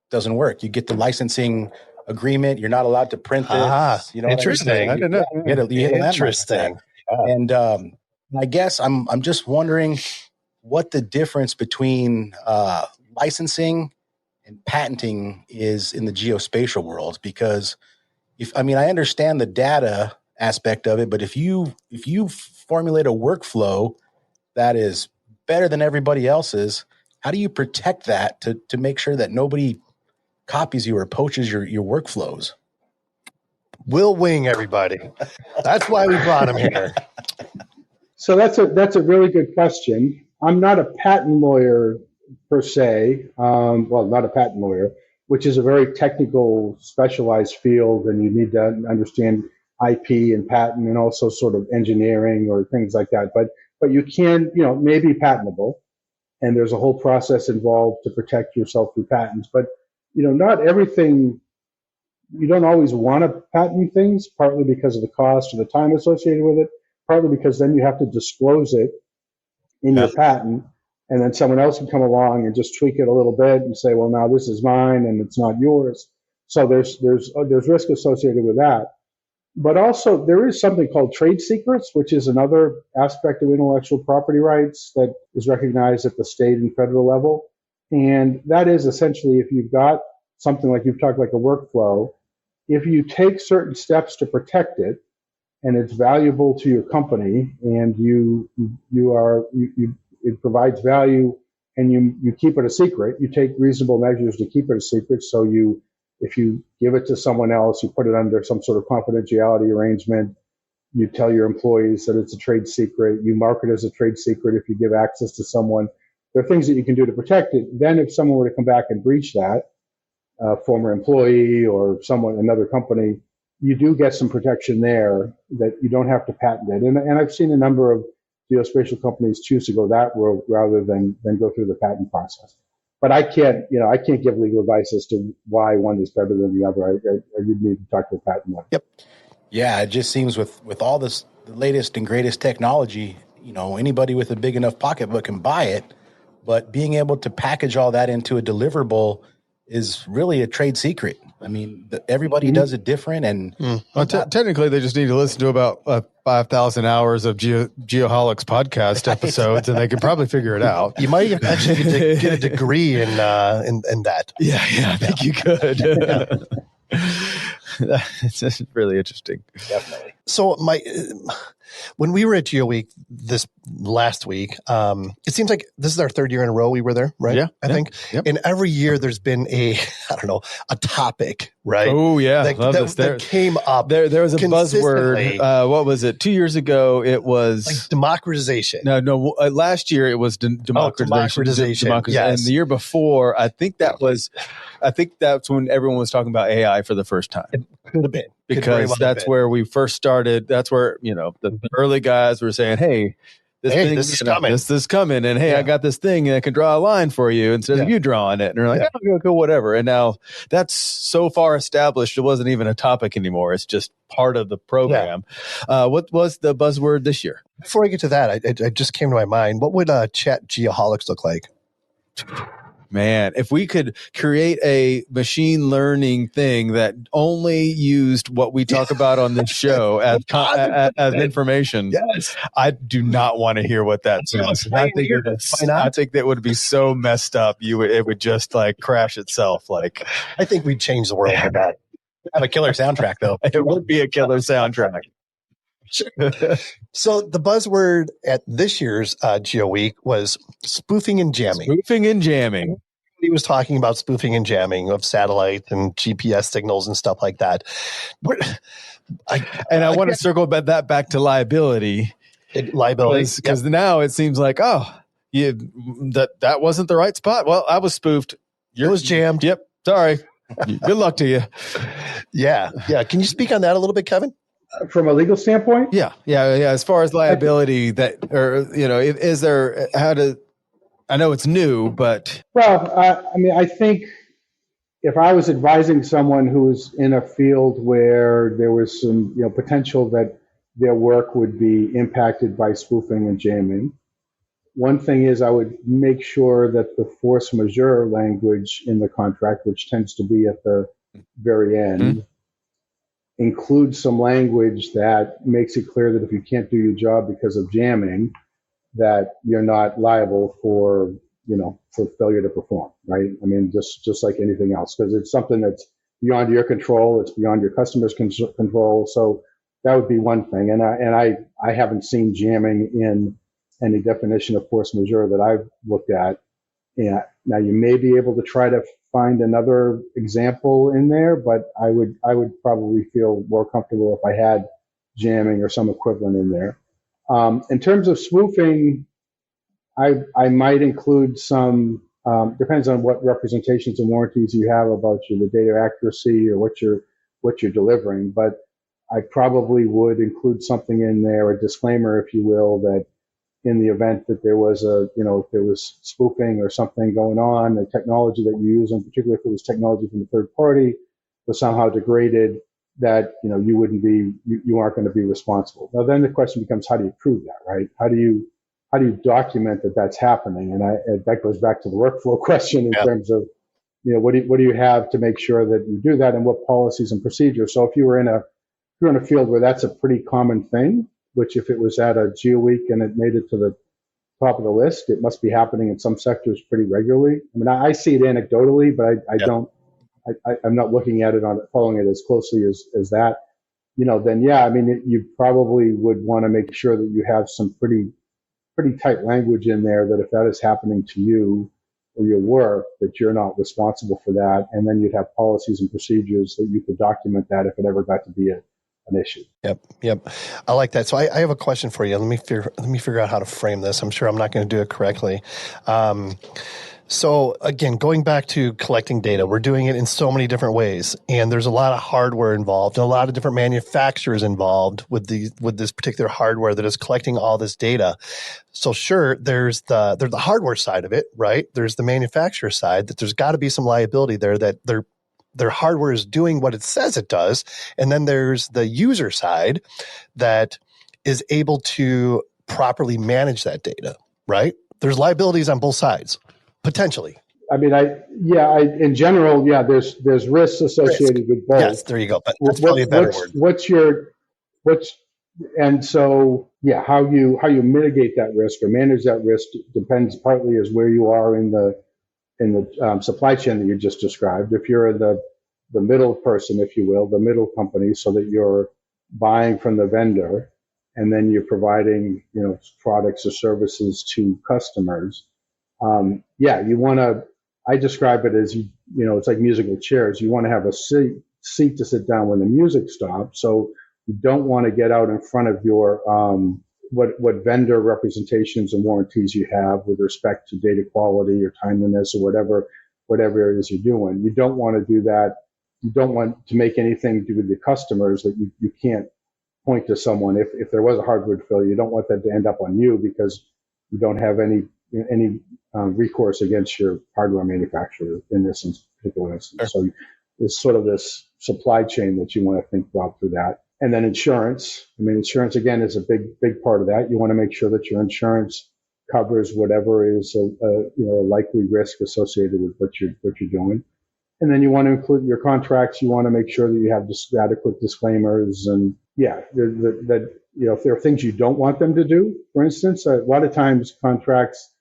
doesn't work. You get the licensing agreement. You're not allowed to print this.
Interesting.
I didn't know. You hit a
Interesting.
And I guess I'm just wondering what the difference between licensing and patenting is in the geospatial world, because I understand the data aspect of it, but if you formulate a workflow that is better than everybody else's, how do you protect that to make sure that nobody copies you or poaches your workflows?
Will Wing, everybody. That's why we brought him here.
So that's a really good question. I'm not a patent lawyer per se. Not a patent lawyer, which is a very technical, specialized field, and you need to understand IP and patent and also sort of engineering or things like that. But but you can, may be patentable. And there's a whole process involved to protect yourself through patents. But, not everything, you don't always want to patent things, partly because of the cost or the time associated with it, partly because then you have to disclose it in your patent, and then someone else can come along and just tweak it a little bit and say, well, now this is mine and it's not yours. So there's risk associated with that. But also there is something called trade secrets, which is another aspect of intellectual property rights that is recognized at the state and federal level. And that is essentially, if you've got something like you've talked like a workflow, if you take certain steps to protect it and it's valuable to your company and it provides value and you keep it a secret, you take reasonable measures to keep it a secret. So if you give it to someone else, you put it under some sort of confidentiality arrangement, you tell your employees that it's a trade secret, you mark it as a trade secret if you give access to someone. There are things that you can do to protect it. Then if someone were to come back and breach that, former employee or another company, you do get some protection there that you don't have to patent it. And I've seen a number of geospatial companies choose to go that route rather than go through the patent process. But I can't give legal advice as to why one is better than the other. I would need to talk to a patent lawyer.
Yep. Yeah, it just seems with all this, the latest and greatest technology, anybody with a big enough pocketbook can buy it. But being able to package all that into a deliverable is really a trade secret. I mean, everybody does it different. And
technically, they just need to listen to about 5,000 hours of Geoholics podcast episodes, and they can probably figure it out.
You might actually get a degree in that.
Yeah, I think you could. It's really interesting.
Definitely.
So when we were at Geo Week this last week, it seems like this is our third year in a row we were there, right?
Yeah.
I think. Yep. And every year there's been a topic, right?
Oh, yeah.
That came up.
There was a buzzword. What was it? 2 years ago, it was
like democratization.
No. Last year it was democratization.
Yes.
And the year before, I think that's when everyone was talking about AI for the first time.
It could have been.
Because that's where we first started. That's where, the early guys were saying, hey, this is coming. This is coming. And hey, I got this thing and I can draw a line for you instead of you drawing it. And they're like, go, whatever. And now that's so far established, it wasn't even a topic anymore. It's just part of the program. Yeah. What was the buzzword this year?
Before I get to that, I just came to my mind. What would Chat Geoholics look like?
Man, if we could create a machine learning thing that only used what we talk about on this show as information, I do not want to hear what that says. I think that would be so messed up. It would just like crash itself. Like,
I think we'd change the world with that.
Have a killer soundtrack though.
It would be a killer soundtrack.
So the buzzword at this year's Geo Week was spoofing and jamming.
Spoofing and jamming.
He was talking about spoofing and jamming of satellites and GPS signals and stuff like that.
I want to circle that back to liability. Because now it seems like, that wasn't the right spot. Well, I was spoofed.
It was jammed.
Yep. Sorry. Good luck to you.
Yeah. Can you speak on that a little bit, Kevin?
From a legal standpoint?
Yeah. As far as liability, is there I know it's new, but
I think if I was advising someone who was in a field where there was some, potential that their work would be impacted by spoofing and jamming, one thing is I would make sure that the force majeure language in the contract, which tends to be at the very end, includes some language that makes it clear that if you can't do your job because of jamming, that you're not liable for failure to perform, right? I mean, just like anything else, because it's something that's beyond your control, it's beyond your customer's control. So that would be one thing. And I haven't seen jamming in any definition of force majeure that I've looked at. Yeah. Now you may be able to try to find another example in there, but I would probably feel more comfortable if I had jamming or some equivalent in there. In terms of spoofing, I might include some, depends on what representations and warranties you have about the data accuracy or what you're delivering, but I probably would include something in there, a disclaimer, if you will, that in the event that there was if there was spoofing or something going on, the technology that you use, and particularly if it was technology from a third party, was somehow degraded, that you wouldn't be, you aren't going to be responsible. Now then the question becomes, how do you prove that, right? How do you document that that's happening? And that goes back to the workflow question in terms of, what do you have to make sure that you do that, and what policies and procedures? So if you're in a field where that's a pretty common thing, which if it was at a GeoWeek and it made it to the top of the list, it must be happening in some sectors pretty regularly. I mean, I see it anecdotally, but I'm not looking at it following it as closely as that. Then you probably would want to make sure that you have some pretty tight language in there that if that is happening to you or your work, that you're not responsible for that. And then you'd have policies and procedures that you could document that if it ever got to be an issue.
Yep. I like that. So I have a question for you. Let me figure out how to frame this. I'm sure I'm not going to do it correctly. So again, going back to collecting data, we're doing it in so many different ways, and there's a lot of hardware involved and a lot of different manufacturers involved with this particular hardware that is collecting all this data. So sure, there's the hardware side of it, right? There's the manufacturer side, that there's got to be some liability there, that their hardware is doing what it says it does. And then there's the user side that is able to properly manage that data, right? There's liabilities on both sides. Potentially.
I mean, in general, there's risks associated with both.
Yes, there you go. But that's probably a better word.
And so, how you mitigate that risk or manage that risk depends partly as where you are in the supply chain that you just described. If you're the middle person, if you will, the middle company, so that you're buying from the vendor and then you're providing, products or services to customers. You want to, I describe it as, it's like musical chairs. You want to have a seat to sit down when the music stops. So you don't want to get out in front of your, what vendor representations and warranties you have with respect to data quality or timeliness or whatever it is you're doing. You don't want to do that. You don't want to make anything to do with the customers that you can't point to someone. If there was a hardware failure, you don't want that to end up on you because you don't have any recourse against your hardware manufacturer in this particular instance.
Sure.
So it's sort of this supply chain that you want to think about through that. And then insurance. I mean, insurance again is a big part of that. You want to make sure that your insurance covers whatever is a likely risk associated with what you're doing. And then you want to include your contracts. You want to make sure that you have adequate disclaimers and if there are things you don't want them to do, for instance, a lot of times contracts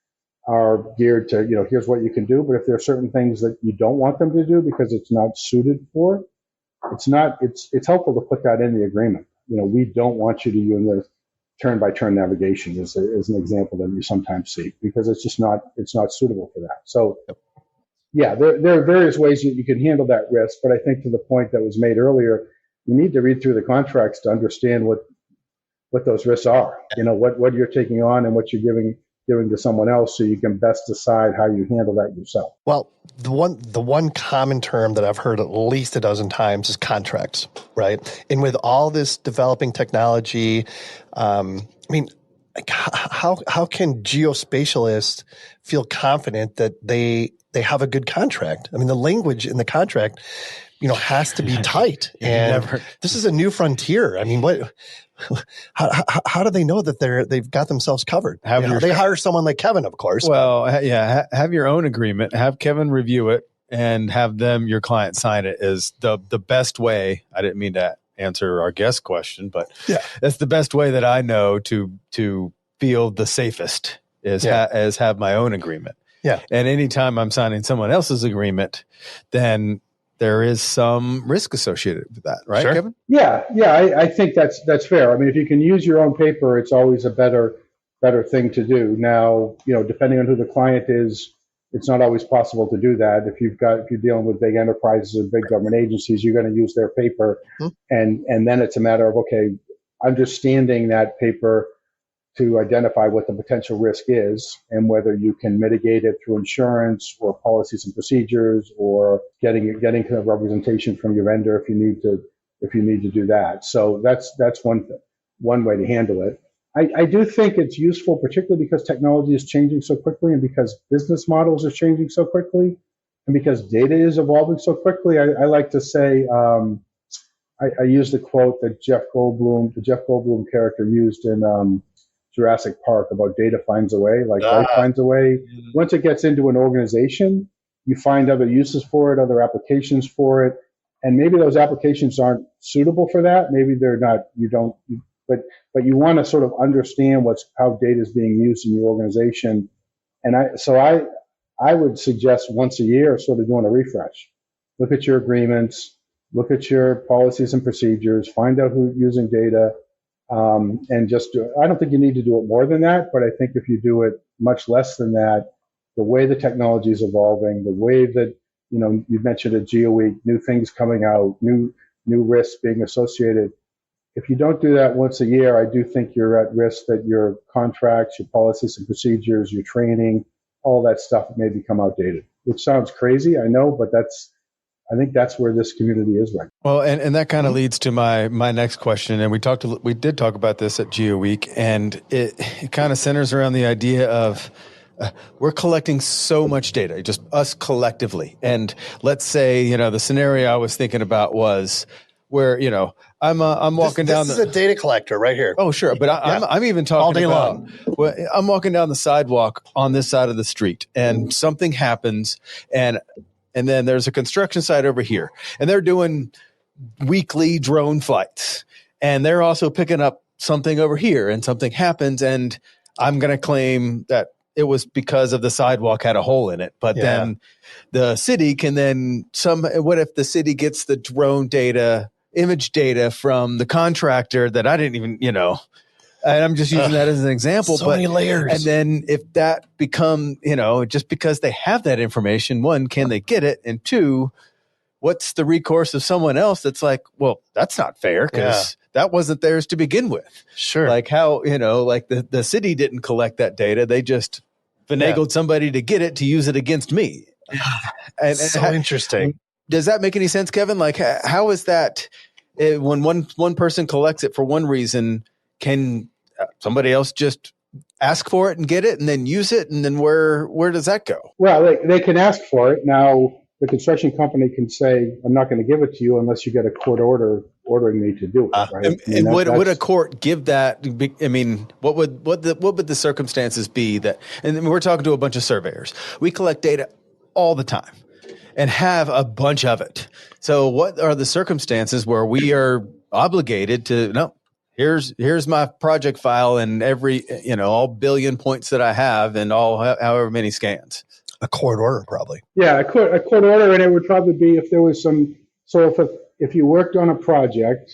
are geared to, here's what you can do. But if there are certain things that you don't want them to do because it's not suited for, it's helpful to put that in the agreement. We don't want you to use the turn-by-turn navigation as an example that you sometimes see, because it's not suitable for that. So there are various ways that you can handle that risk. But I think to the point that was made earlier, you need to read through the contracts to understand what those risks are, what you're taking on and what you're giving to someone else, so you can best decide how you handle that yourself.
Well, the one common term that I've heard at least a dozen times is contracts, right? And with all this developing technology, how can geospatialists feel confident that they have a good contract? I mean, the language in the contract, has to be tight. This is a new frontier. I mean, how do they know that they've got themselves covered? They hire someone like Kevin, of course.
Well, have your own agreement, have Kevin review it, and have your client sign it is the best way. I didn't mean to answer our guest question, but that's the best way that I know to feel the safest is have my own agreement.
Yeah.
And anytime I'm signing someone else's agreement, then there is some risk associated with that, right,
sure.
Kevin?
Yeah, I think that's fair. I mean, if you can use your own paper, it's always a better thing to do. Now, depending on who the client is, it's not always possible to do that. If you're dealing with big enterprises or big government agencies, you're going to use their paper, and then it's a matter of understanding that paper to identify what the potential risk is and whether you can mitigate it through insurance or policies and procedures or getting kind of representation from your vendor if you need to do that. So that's one way to handle it. I do think it's useful, particularly because technology is changing so quickly and because business models are changing so quickly and because data is evolving so quickly. I like to say, I use the quote that the Jeff Goldblum character used in Jurassic Park about data finds a way, like life finds a way. Once it gets into an organization, you find other uses for it, other applications for it. And maybe those applications aren't suitable for that. Maybe they're not, but you want to sort of understand how data is being used in your organization. And I would suggest once a year sort of doing a refresh. Look at your agreements, look at your policies and procedures, find out who's using data, and just do it. I don't think you need to do it more than that, but I think if you do it much less than that, the way the technology is evolving, the way that, you mentioned at GeoWeek, new things coming out, new risks being associated. If you don't do that once a year, I do think you're at risk that your contracts, your policies and procedures, your training, all that stuff may become outdated, which sounds crazy, I know, but I think that's where this community is right now.
Well, and that kind of leads to my next question. And we did talk about this at GeoWeek, and it kind of centers around the idea of we're collecting so much data, just us collectively. And let's say, the scenario I was thinking about was where, I'm walking down.
This is a data collector right here.
Oh, sure. But I'm even talking
all day
about,
long.
Well, I'm walking down the sidewalk on this side of the street and something happens and then there's a construction site over here and they're doing weekly drone flights and they're also picking up something over here and something happens and I'm going to claim that it was because of the sidewalk had a hole in it. But then the city can what if the city gets the drone data, image data from the contractor that I didn't even, and I'm just using that as an example.
So many layers.
And then if that become, just because they have that information, one, can they get it? And two, what's the recourse of someone else that's like, well, that's not fair because that wasn't theirs to begin with.
Sure.
Like how, like the city didn't collect that data. They just finagled somebody to get it to use it against me. And
so interesting.
Does that make any sense, Kevin? Like how is that when one person collects it for one reason, can somebody else just ask for it and get it and then use it? And then where does that go?
Well, they can ask for it. Now, the construction company can say, I'm not going to give it to you unless you get a court order ordering me to do it. Right?
And would a court give that? I mean, what would the circumstances be that? And we're talking to a bunch of surveyors. We collect data all the time and have a bunch of it. So what are the circumstances where we are obligated to, no, here's my project file and every, all billion points that I have and all however many scans?
A court order, probably.
Yeah, a court order, and it would probably be if there was some. So if you worked on a project,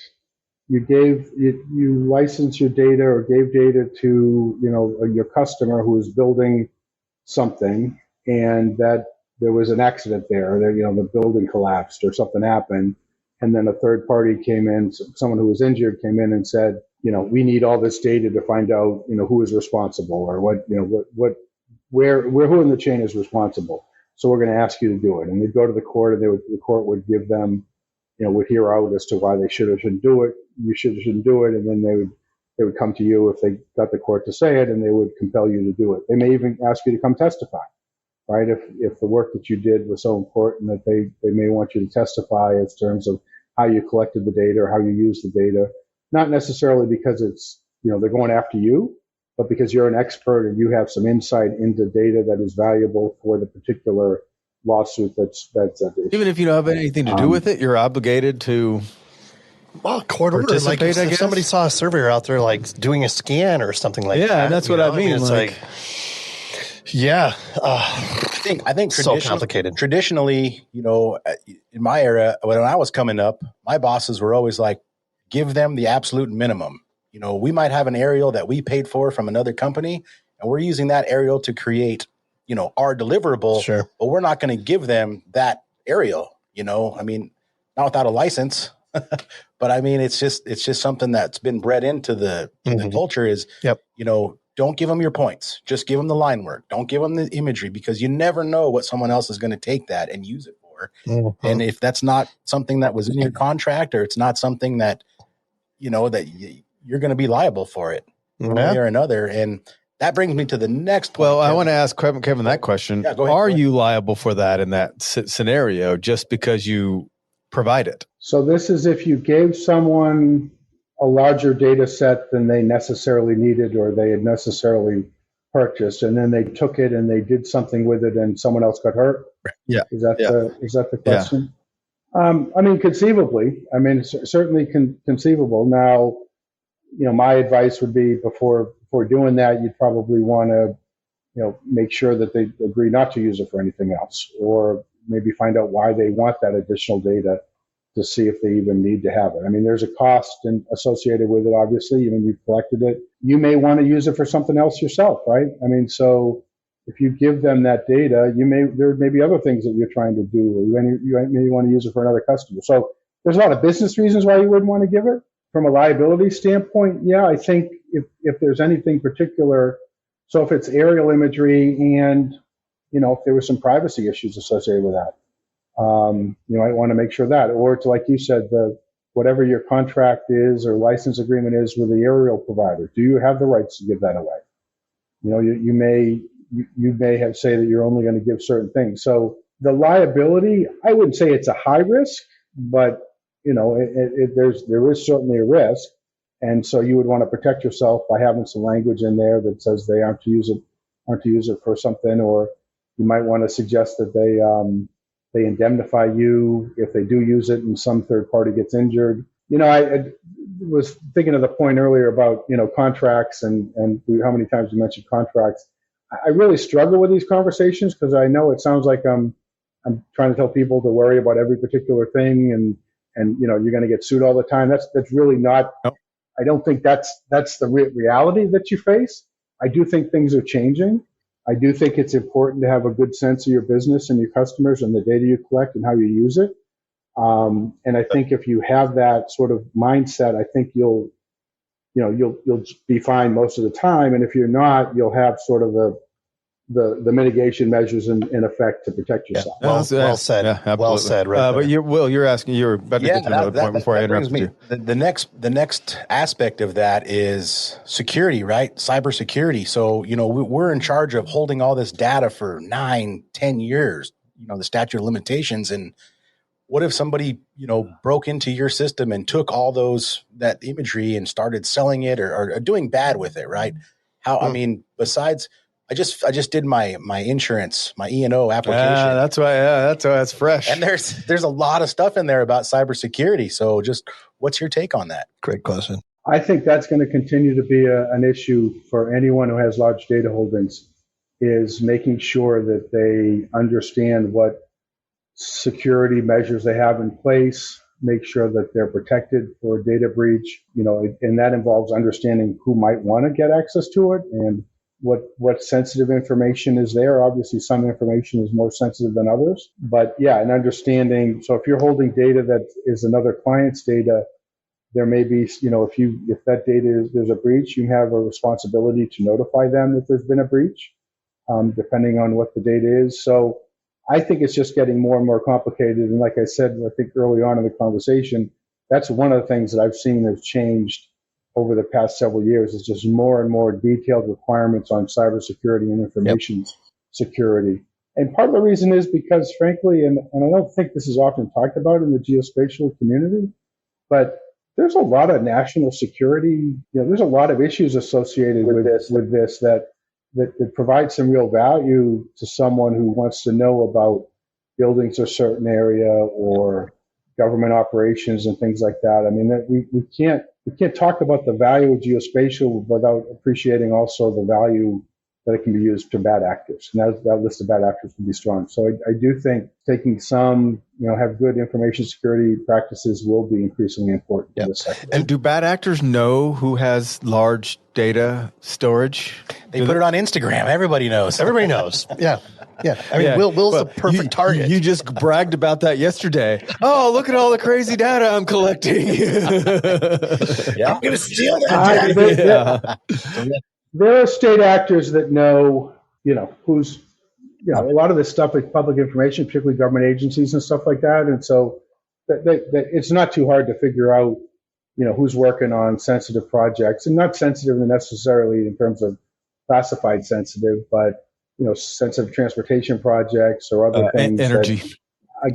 you licensed your data or gave data to your customer who was building something, and that there was an accident there, or the building collapsed or something happened, and then a third party came in, someone who was injured came in and said, we need all this data to find out who is responsible or where who in the chain is responsible. So we're going to ask you to do it. And they'd go to the court and the court would give them, would hear out as to why they should or shouldn't do it. You should or shouldn't do it. And then they would come to you if they got the court to say it, and they would compel you to do it. They may even ask you to come testify, right? If the work that you did was so important that they may want you to testify in terms of how you collected the data or how you used the data, not necessarily because it's, they're going after you, but because you're an expert and you have some insight into data that is valuable for the particular lawsuit that's
even if you don't have anything to do with it, you're obligated to.
Well, court order, like if somebody saw a surveyor out there like doing a scan or something like that.
Yeah, and that's what I mean.
It's like yeah.
I think
so complicated.
Traditionally, in my era, when I was coming up, my bosses were always like, give them the absolute minimum. We might have an aerial that we paid for from another company, and we're using that aerial to create, our deliverable.
Sure.
But we're not going to give them that aerial. I mean, not without a license, but I mean, it's just something that's been bred into the culture. Is don't give them your points, just give them the line work. Don't give them the imagery, because you never know what someone else is going to take that and use it for. And if that's not something that was in your contract, or it's not something that that you're going to be liable for it. one way or another. And that brings me to the next point.
Well, I want to ask Kevin that question.
Yeah, go ahead.
Are you liable for that in that scenario just because you provide it?
So this is if you gave someone a larger data set than they necessarily needed or they had necessarily purchased, and then they took it and they did something with it and someone else got hurt.
Yeah.
Is that the question? I mean, conceivably. I mean, it's certainly conceivable. Now, my advice would be before doing that, you'd probably want to, make sure that they agree not to use it for anything else, or maybe find out why they want that additional data to see if they even need to have it. I mean, there's a cost associated with it, obviously. You've collected it. You may want to use it for something else yourself, right? I mean, so if you give them that data, there may be other things that you're trying to do, or you may want to use it for another customer. So there's a lot of business reasons why you wouldn't want to give it. From a liability standpoint, yeah, I think if there's anything particular, so if it's aerial imagery and, if there were some privacy issues associated with that, you might want to make sure that, or it's like you said, whatever your contract is or license agreement is with the aerial provider, do you have the rights to give that away? You may have say that you're only going to give certain things. So the liability, I wouldn't say it's a high risk, but there is certainly a risk, and so you would want to protect yourself by having some language in there that says they aren't to use it for something, or you might want to suggest that they indemnify you if they do use it and some third party gets injured. I was thinking of the point earlier about contracts and how many times you mentioned contracts. I really struggle with these conversations because I know it sounds like I'm trying to tell people to worry about every particular thing and you're going to get sued all the time. That's really not.
Nope.
I don't think that's the reality that you face. I do think things are changing. I do think it's important to have a good sense of your business and your customers and the data you collect and how you use it. And I think if you have that sort of mindset, I think you'll be fine most of the time. And if you're not, you'll have sort of the mitigation measures in effect to protect yourself.
Yeah. Well said.
Yeah,
well said. Right.
But you're asking. You're about to get to another point before I interrupt you.
The next aspect of that is security, right? Cybersecurity. So we're in charge of holding all this data for 9-10 years. The statute of limitations. And what if somebody broke into your system and took all that imagery and started selling it or doing bad with it, right? I mean, besides. I just did my insurance, my E&O application.
That's why it's fresh.
And there's a lot of stuff in there about cybersecurity. So just what's your take on that?
Great question.
I think that's going to continue to be an issue for anyone who has large data holdings, is making sure that they understand what security measures they have in place, make sure that they're protected for data breach, and that involves understanding who might want to get access to it and what sensitive information is there. Obviously, some information is more sensitive than others. But yeah, and understanding. So if you're holding data that is another client's data, there may be, if that data there's a breach, you have a responsibility to notify them that there's been a breach, depending on what the data is. So I think it's just getting more and more complicated. And like I said, I think early on in the conversation, that's one of the things that I've seen has changed over the past several years. Is just more and more detailed requirements on cybersecurity and information security. And part of the reason is because, frankly, and I don't think this is often talked about in the geospatial community, but there's a lot of national security, there's a lot of issues associated with this that provide some real value to someone who wants to know about buildings a certain area or government operations and things like that. I mean, we can't talk about the value of geospatial without appreciating also the value that it can be used to bad actors. And that list of bad actors can be strong. So I do think taking some, have good information security practices will be increasingly important in this sector.
And do bad actors know who has large data storage?
They put it on Instagram. Everybody knows.
Everybody knows. Yeah. Yeah. I mean, Will's the perfect target.
You just bragged about that yesterday. Oh, look at all the crazy data I'm collecting.
I'm going to steal that data.
There are state actors that know, who's, a lot of this stuff is public information, particularly government agencies and stuff like that. And so that it's not too hard to figure out, who's working on sensitive projects, and not sensitive necessarily in terms of classified sensitive, but sensitive transportation projects or other things.
Energy.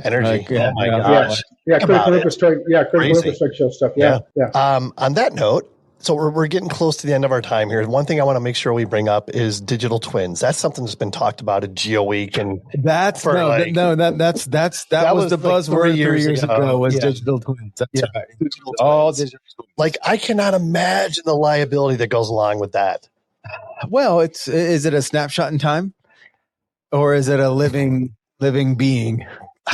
Energy.
Yeah,
Oh my
yeah.
gosh.
Critical infrastructure stuff. Yeah.
On that note, so we're getting close to the end of our time here. One thing I want to make sure we bring up is digital twins. That's something that's been talked about at Geo Week, and
that was the buzzword 3 years ago was digital twins. That's right.
Digital
All
twins.
digital twins.
Like, I cannot imagine the liability that goes along with that.
Well, is it a snapshot in time, or is it a living being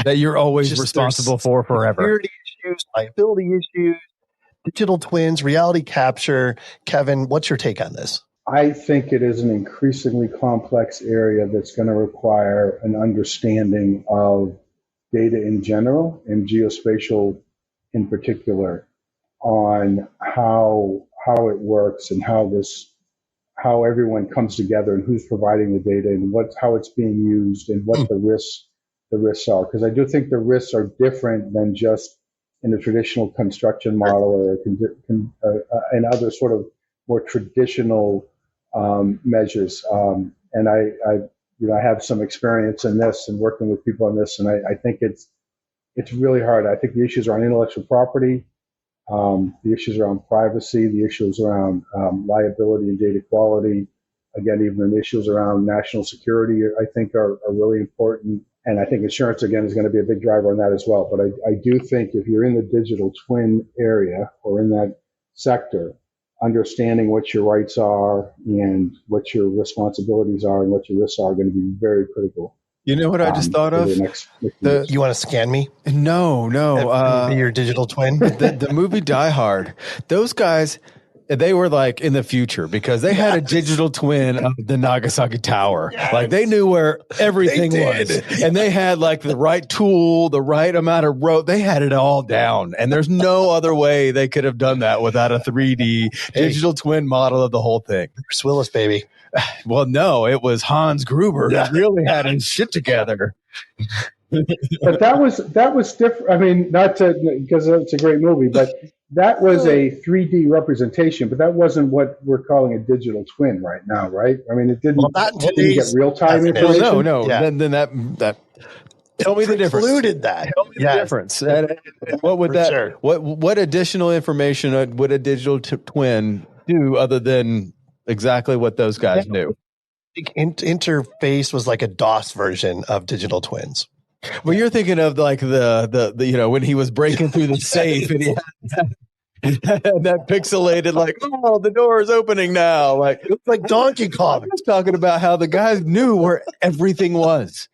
that you're always responsible for forever?
Security issues, liability issues, digital twins, reality capture. Kevin, what's your take on this?
I think it is an increasingly complex area that's going to require an understanding of data in general and geospatial in particular on how it works and how everyone comes together and who's providing the data and how it's being used and what the risks are. Because I do think the risks are different than just in a traditional construction model or in other sort of more traditional measures. And I have some experience in this and working with people on this, and I think it's really hard. I think the issues around intellectual property, the issues around privacy, the issues around liability and data quality, again, even the issues around national security, I think are really important. And I think insurance, again, is going to be a big driver on that as well. But I do think if you're in the digital twin area or in that sector, understanding what your rights are and what your responsibilities are and what your risks are going to be very critical.
You know what I just thought of?
You want to scan me?
No.
Be your digital twin?
The movie Die Hard. Those guys, they were like in the future because they had a digital twin of the Nagasaki Tower. Yes. Like they knew where everything was. And they had like the right tool, the right amount of rope. They had it all down. And there's no other way they could have done that without a 3D digital twin model of the whole thing.
Bruce Willis, baby.
Well, no, it was Hans Gruber that really had his shit together.
But that was different. I mean, because it's a great movie, but that was a 3D representation. But that wasn't what we're calling a digital twin right now, right? I mean, it didn't. Didn't get real time information.
No. Yeah. Then that. Tell me the difference.
Included that.
Tell me the difference. And what would that? Sure. What additional information would a digital twin do other than exactly what those guys knew?
Interface was like a DOS version of digital twins.
Well, you're thinking of like the when he was breaking through the safe and he had that pixelated like, oh, the door is opening now. Like
it's like Donkey Kong.
I was talking about how the guys knew where everything was.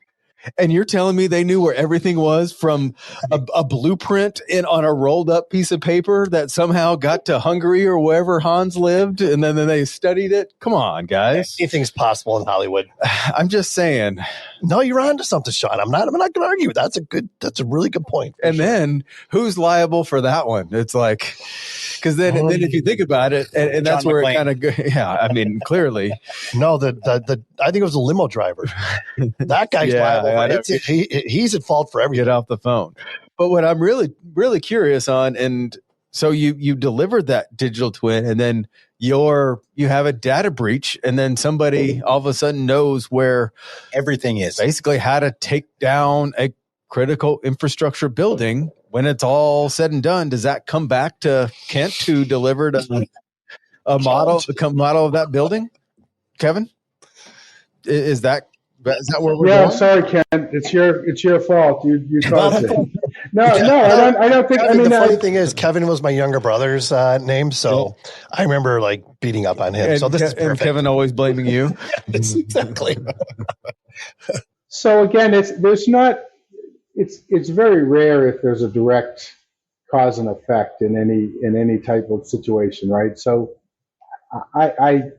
And you're telling me they knew where everything was from a blueprint on a rolled up piece of paper that somehow got to Hungary or wherever Hans lived, and then they studied it? Come on, guys.
Anything's possible in Hollywood.
I'm just saying.
No, you're on to something, Sean. I'm not going to argue. That's a really good point.
And then who's liable for that one? It's like, because then if you think about it, and that's where it kind of, I mean, clearly.
No, I think it was a limo driver. That guy's liable. He's at fault for everything.
Get off the phone. But what I'm really, really curious on, and so you delivered that digital twin, and then you have a data breach, and then somebody all of a sudden knows where
everything is,
basically how to take down a critical infrastructure building. When it's all said and done, does that come back to Kent, who delivered a model of that building? Kevin, is that where we're going?
Sorry, Ken. It's your fault. You caused it. No, I don't think.
Kevin, the funny thing is, Kevin was my younger brother's name, so I remember like beating up on him. So this is perfect.
And Kevin always blaming you.
Yes, exactly.
So again, it's very rare if there's a direct cause and effect in any type of situation, right? So I'm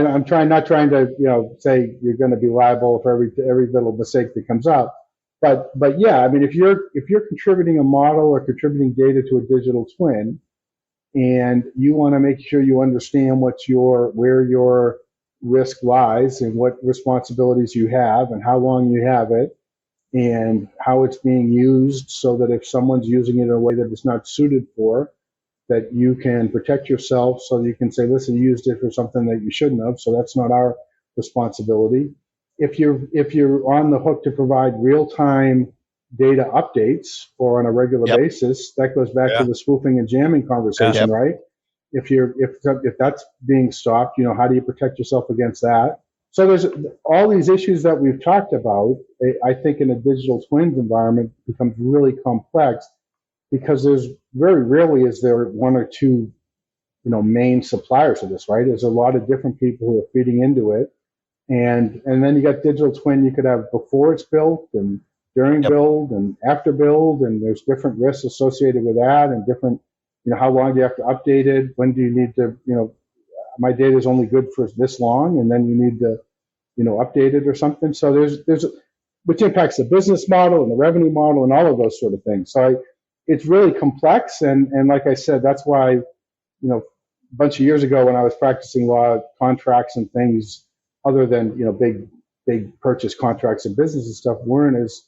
not trying to say you're going to be liable for every little mistake that comes up, but yeah, I mean if you're contributing a model or contributing data to a digital twin, and you want to make sure you understand where your risk lies and what responsibilities you have and how long you have it and how it's being used, so that if someone's using it in a way that it's not suited for, that you can protect yourself, so you can say, listen, you used it for something that you shouldn't have, so that's not our responsibility. If you're on the hook to provide real-time data updates or on a regular basis, that goes back to the spoofing and jamming conversation, right? If that's being stopped, how do you protect yourself against that? So there's all these issues that we've talked about. I think in a digital twins environment becomes really complex, because there's very rarely is there one or two, main suppliers of this, right? There's a lot of different people who are feeding into it. And then you got digital twin, you could have before it's built and during build and after build, and there's different risks associated with that, and different, how long do you have to update it? When do you need to, my data is only good for this long, and then you need to, update it or something. So there's which impacts the business model and the revenue model and all of those sort of things. So it's really complex, and like I said, that's why, a bunch of years ago when I was practicing law, contracts and things other than big purchase contracts and business and stuff weren't as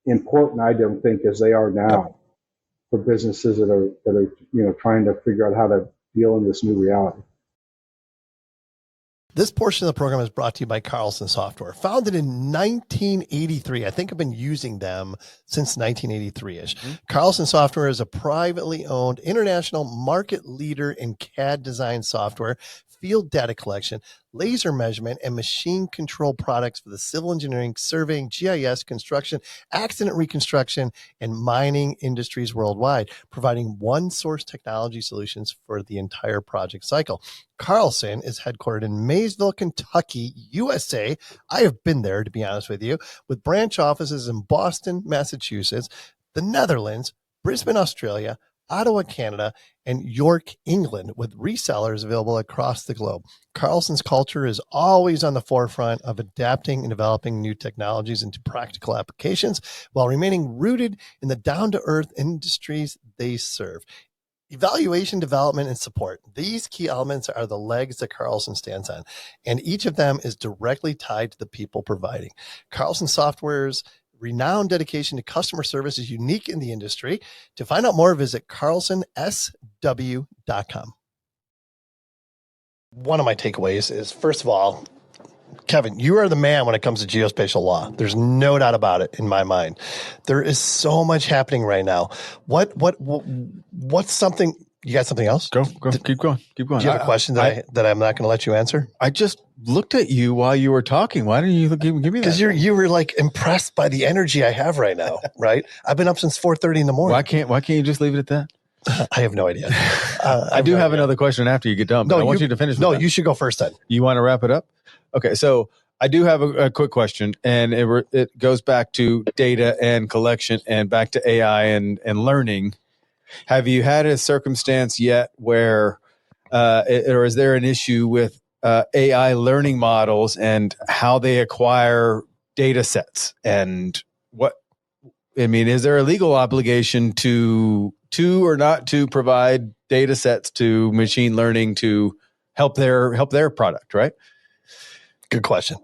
important, I don't think, as they are now for businesses that are trying to figure out how to deal in this new reality.
This portion of the program is brought to you by Carlson Software. Founded in 1983. I think I've been using them since 1983-ish. Carlson Software is a privately owned international market leader in CAD design software, field data collection, laser measurement, and machine control products for the civil engineering, surveying, GIS, construction, accident reconstruction, and mining industries worldwide, providing one-source technology solutions for the entire project cycle. Carlson is headquartered in Maysville, Kentucky, USA. I have been there, to be honest with you, with branch offices in Boston, Massachusetts, the Netherlands, Brisbane, Australia, Ottawa, Canada, and York, England, with resellers available across the globe. Carlson's culture is always on the forefront of adapting and developing new technologies into practical applications while remaining rooted in the down-to-earth industries they serve. Evaluation, development, and support. These key elements are the legs that Carlson stands on, and each of them is directly tied to the people providing. Carlson Software's renowned dedication to customer service is unique in the industry. To find out more, visit carlsonsw.com. One of my takeaways is, first of all, Kevin, you are the man when it comes to geospatial law. There's no doubt about it in my mind. There is so much happening right now. What's something? You got something else?
Go. Keep going.
Do you have a question that I'm not going to let you answer?
I just looked at you while you were talking. Why didn't you give me that?
Because you were like impressed by the energy I have right now, right? I've been up since 4:30 in the morning.
Why can't you just leave it at that?
I have no idea.
I do have another question after you get done. But I want you to finish.
No, you should go first then.
You want to wrap it up? Okay, so I do have a quick question, and it goes back to data and collection and back to AI and learning. Have you had a circumstance yet where, or is there an issue with AI learning models and how they acquire data sets? And is there a legal obligation to or not to provide data sets to machine learning to help their product, right?
Good question.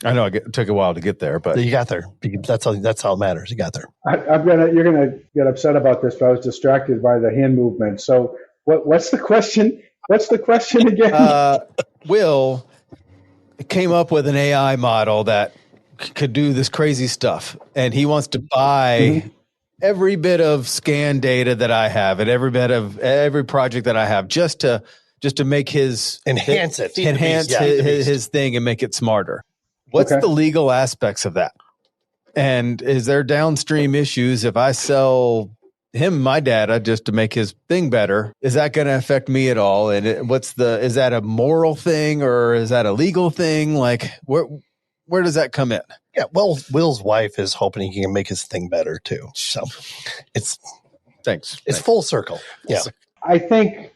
I know it took a while to get there, but
you got there. That's how it matters. You got there.
You're gonna get upset about this, but I was distracted by the hand movement. So what's the question? What's the question again?
Will came up with an AI model that could do this crazy stuff, and he wants to buy every bit of scan data that I have and every bit of every project that I have just to make his
enhance
his thing and make it smarter. What's the legal aspects of that? And is there downstream issues if I sell him my data just to make his thing better? Is that going to affect me at all? And is that a moral thing or is that a legal thing? Like where does that come in?
Yeah, well, Will's wife is hoping he can make his thing better too. So it's full circle. Yeah.
I think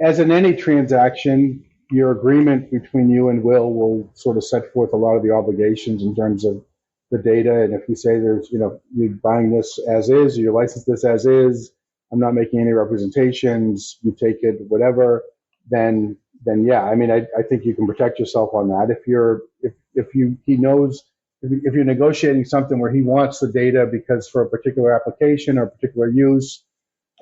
as in any transaction, your agreement between you and Will sort of set forth a lot of the obligations in terms of the data. And if you say there's, you're buying this as is, or you license this as is, I'm not making any representations, you take it, whatever, then yeah, I mean, I think you can protect yourself on that. If you're negotiating something where he wants the data because for a particular application or a particular use,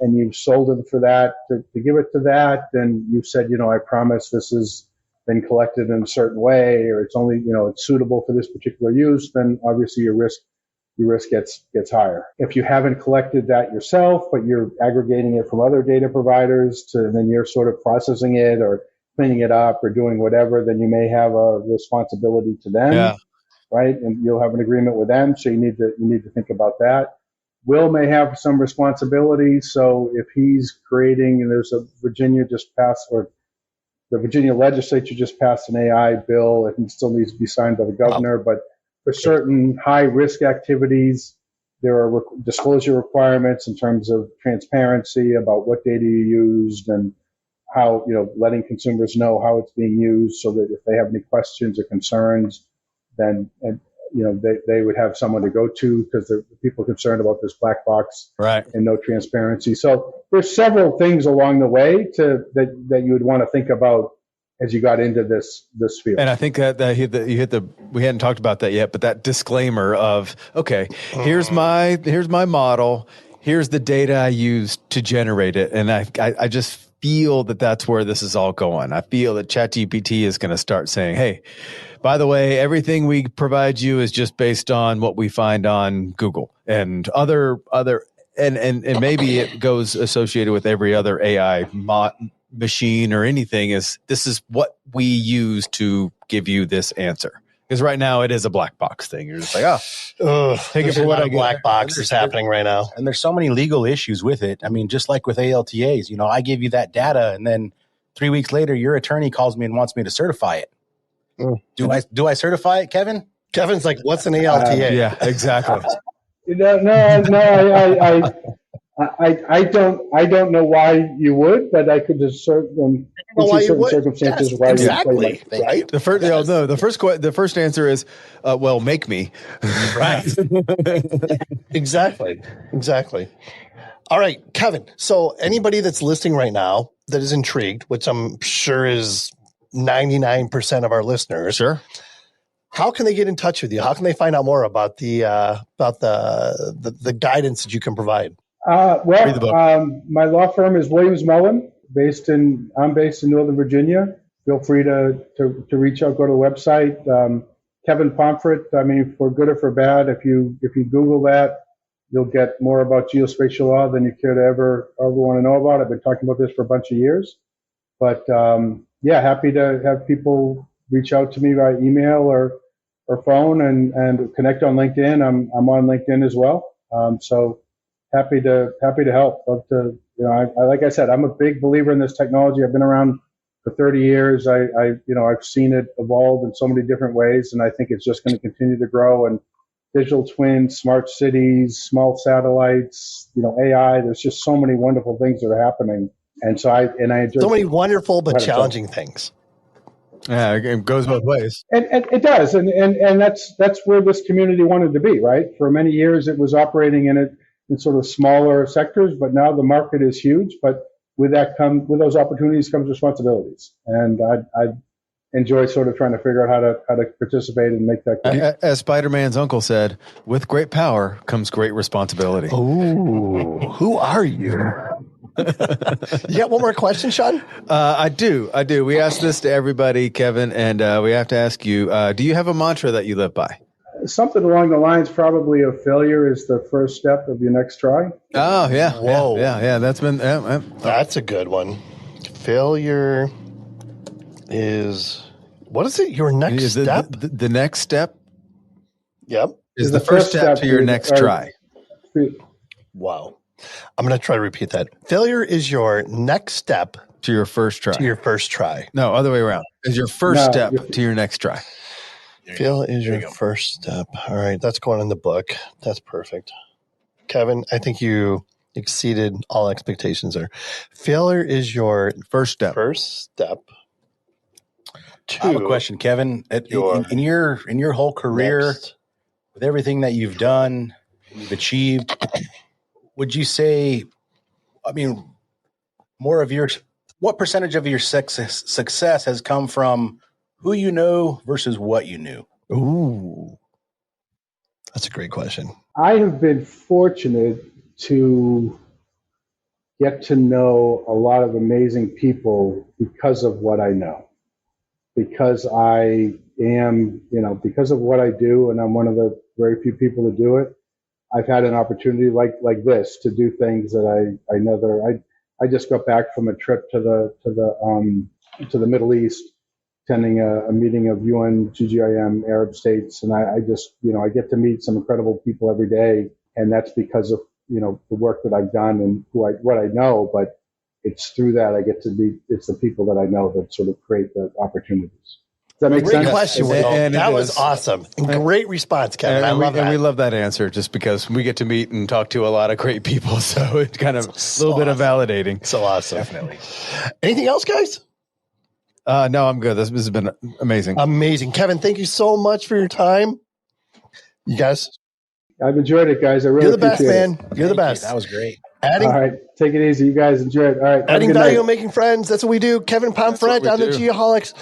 and you've sold them for that, to give it to that, and you've said, I promise this has been collected in a certain way, or it's only, it's suitable for this particular use, then obviously your risk gets higher. If you haven't collected that yourself, but you're aggregating it from other data providers then you're sort of processing it or cleaning it up or doing whatever, then you may have a responsibility to them.
Yeah.
Right? And you'll have an agreement with them. So you need to think about that. Will may have some responsibility. So if he's creating, and there's the Virginia legislature just passed an AI bill. It still needs to be signed by the governor, but for certain high risk activities, there are disclosure requirements in terms of transparency about what data you used and how, letting consumers know how it's being used so that if they have any questions or concerns, then they would have someone to go to, because the people are concerned about this black box,
right,
and no transparency. So there's several things along the way that you would want to think about as you got into this field.
And I think that we hadn't talked about that yet, but that disclaimer of, okay, here's my model, here's the data I used to generate it, and I just feel that that's where this is all going. I feel that ChatGPT is going to start saying, hey, by the way, everything we provide you is just based on what we find on Google and other and maybe it goes associated with every other AI machine or anything. This is what we use to give you this answer. Because right now it is a black box thing. You're just like, take it for what
a black box is happening right now.
And there's so many legal issues with it. I mean, just like with ALTAs, I give you that data, and then 3 weeks later, your attorney calls me and wants me to certify it. Do I certify it, Kevin?
Kevin's like, what's an ALTA?
Yeah, exactly.
I don't know why you would, but I could just certain circumstances why
exactly.
You
right.
The first answer is, well, make me.
Right. Exactly. All right, Kevin. So anybody that's listening right now that is intrigued, which I'm sure is 99% of our listeners,
sure.
How can they get in touch with you? How can they find out more about the guidance that you can provide?
My law firm is Williams Mullen, I'm based in Northern Virginia. Feel free to reach out, go to the website. Kevin Pomfret, for good or for bad, if you Google that, you'll get more about geospatial law than you could ever want to know about. I've been talking about this for a bunch of years. But happy to have people reach out to me by email or phone and connect on LinkedIn. I'm on LinkedIn as well. So happy to help. Love to, like I said, I'm a big believer in this technology. I've been around for 30 years. I've seen it evolve in so many different ways, and I think it's just going to continue to grow. And digital twins, smart cities, small satellites, AI. There's just so many wonderful things that are happening. And so I enjoy
so many wonderful but challenging things.
Yeah, it goes both ways.
And it does. And that's where this community wanted to be, right? For many years, it was operating in sort of smaller sectors, but now the market is huge. But with those opportunities comes responsibilities. And I enjoy sort of trying to figure out how to participate and make that.
As Spider-Man's uncle said, with great power comes great responsibility.
Oh, who are you? You got one more question, Sean?
I do. We ask this to everybody, Kevin, and we have to ask you, do you have a mantra that you live by?
Something along the lines probably of failure is the first step of your next try.
Oh, yeah.
Whoa.
Yeah. That's
a good one. Failure is, what is it? Your next step?
The next step?
Yep.
Is the first step to your next try.
Wow. I'm going to try to repeat that. Failure is your next step
to your first try. No, other way around. Is your first step to your next try.
Fail is your first step. All right. That's going in the book. That's perfect. Kevin, I think you exceeded all expectations there. Failure is your
first step.
I have a question, Kevin. In your whole career, with everything that you've done, you've achieved, would you say, what percentage of your success has come from who you know versus what you knew?
Ooh, that's a great question.
I have been fortunate to get to know a lot of amazing people because of what I know, because I am, because of what I do, and I'm one of the very few people to do it. I've had an opportunity like this to do things that I never. I just got back from a trip to the Middle East, attending a meeting of UN GGIM Arab states, and I just I get to meet some incredible people every day, and that's because of the work that I've done and what I know. But it's through that I get to meet. It's the people that I know that sort of create the opportunities. Does that make
Great
sense?
question, Will.
And
that was awesome. And great response, Kevin. I love that.
And we love that answer just because we get to meet and talk to a lot of great people. So it's kind of a little bit of validating.
So awesome.
Definitely.
Anything else, guys?
No, I'm good. This has been amazing.
Amazing. Kevin, thank you so much for your time. You guys.
I've enjoyed it, guys. I really
You're the best,
appreciate
man. You're the best.
That was great.
All right. Take it easy. You guys enjoy it. All right.
Adding value and making friends. That's what we do. Kevin Pomfret on the Geoholics.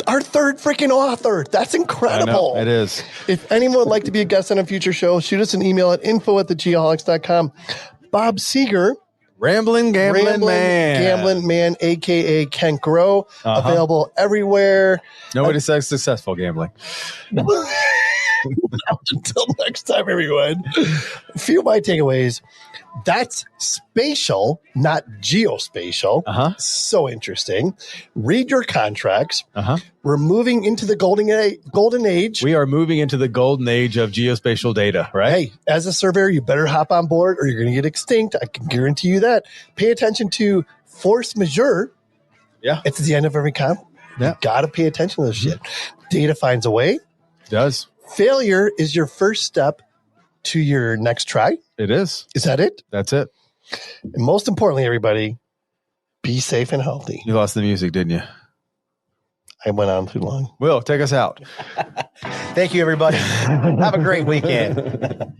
Our third freaking author. That's incredible.
It is.
If anyone would like to be a guest on a future show, shoot us an email at info@thegeoholics.com. Bob Seeger.
Rambling Gambling Man,
a.k.a. Kent Grow. Available everywhere.
Nobody says successful gambling.
Until next time, everyone. A few of my takeaways. That's spatial, not geospatial. So interesting. Read your contracts. We're moving into the golden age.
We are moving into the golden age of geospatial data, right?
Hey, as a surveyor, you better hop on board or you're going to get extinct. I can guarantee you that. Pay attention to force majeure.
Yeah.
It's at the end of every comp.
Yeah.
You got to pay attention to this shit. Data finds a way.
It does.
Failure is your first step to your next try.
It is.
Is that it?
That's it.
And most importantly, everybody, be safe and healthy.
You lost the music, didn't you?
I went on too long.
Will, take us out.
Thank you, everybody. Have a great weekend.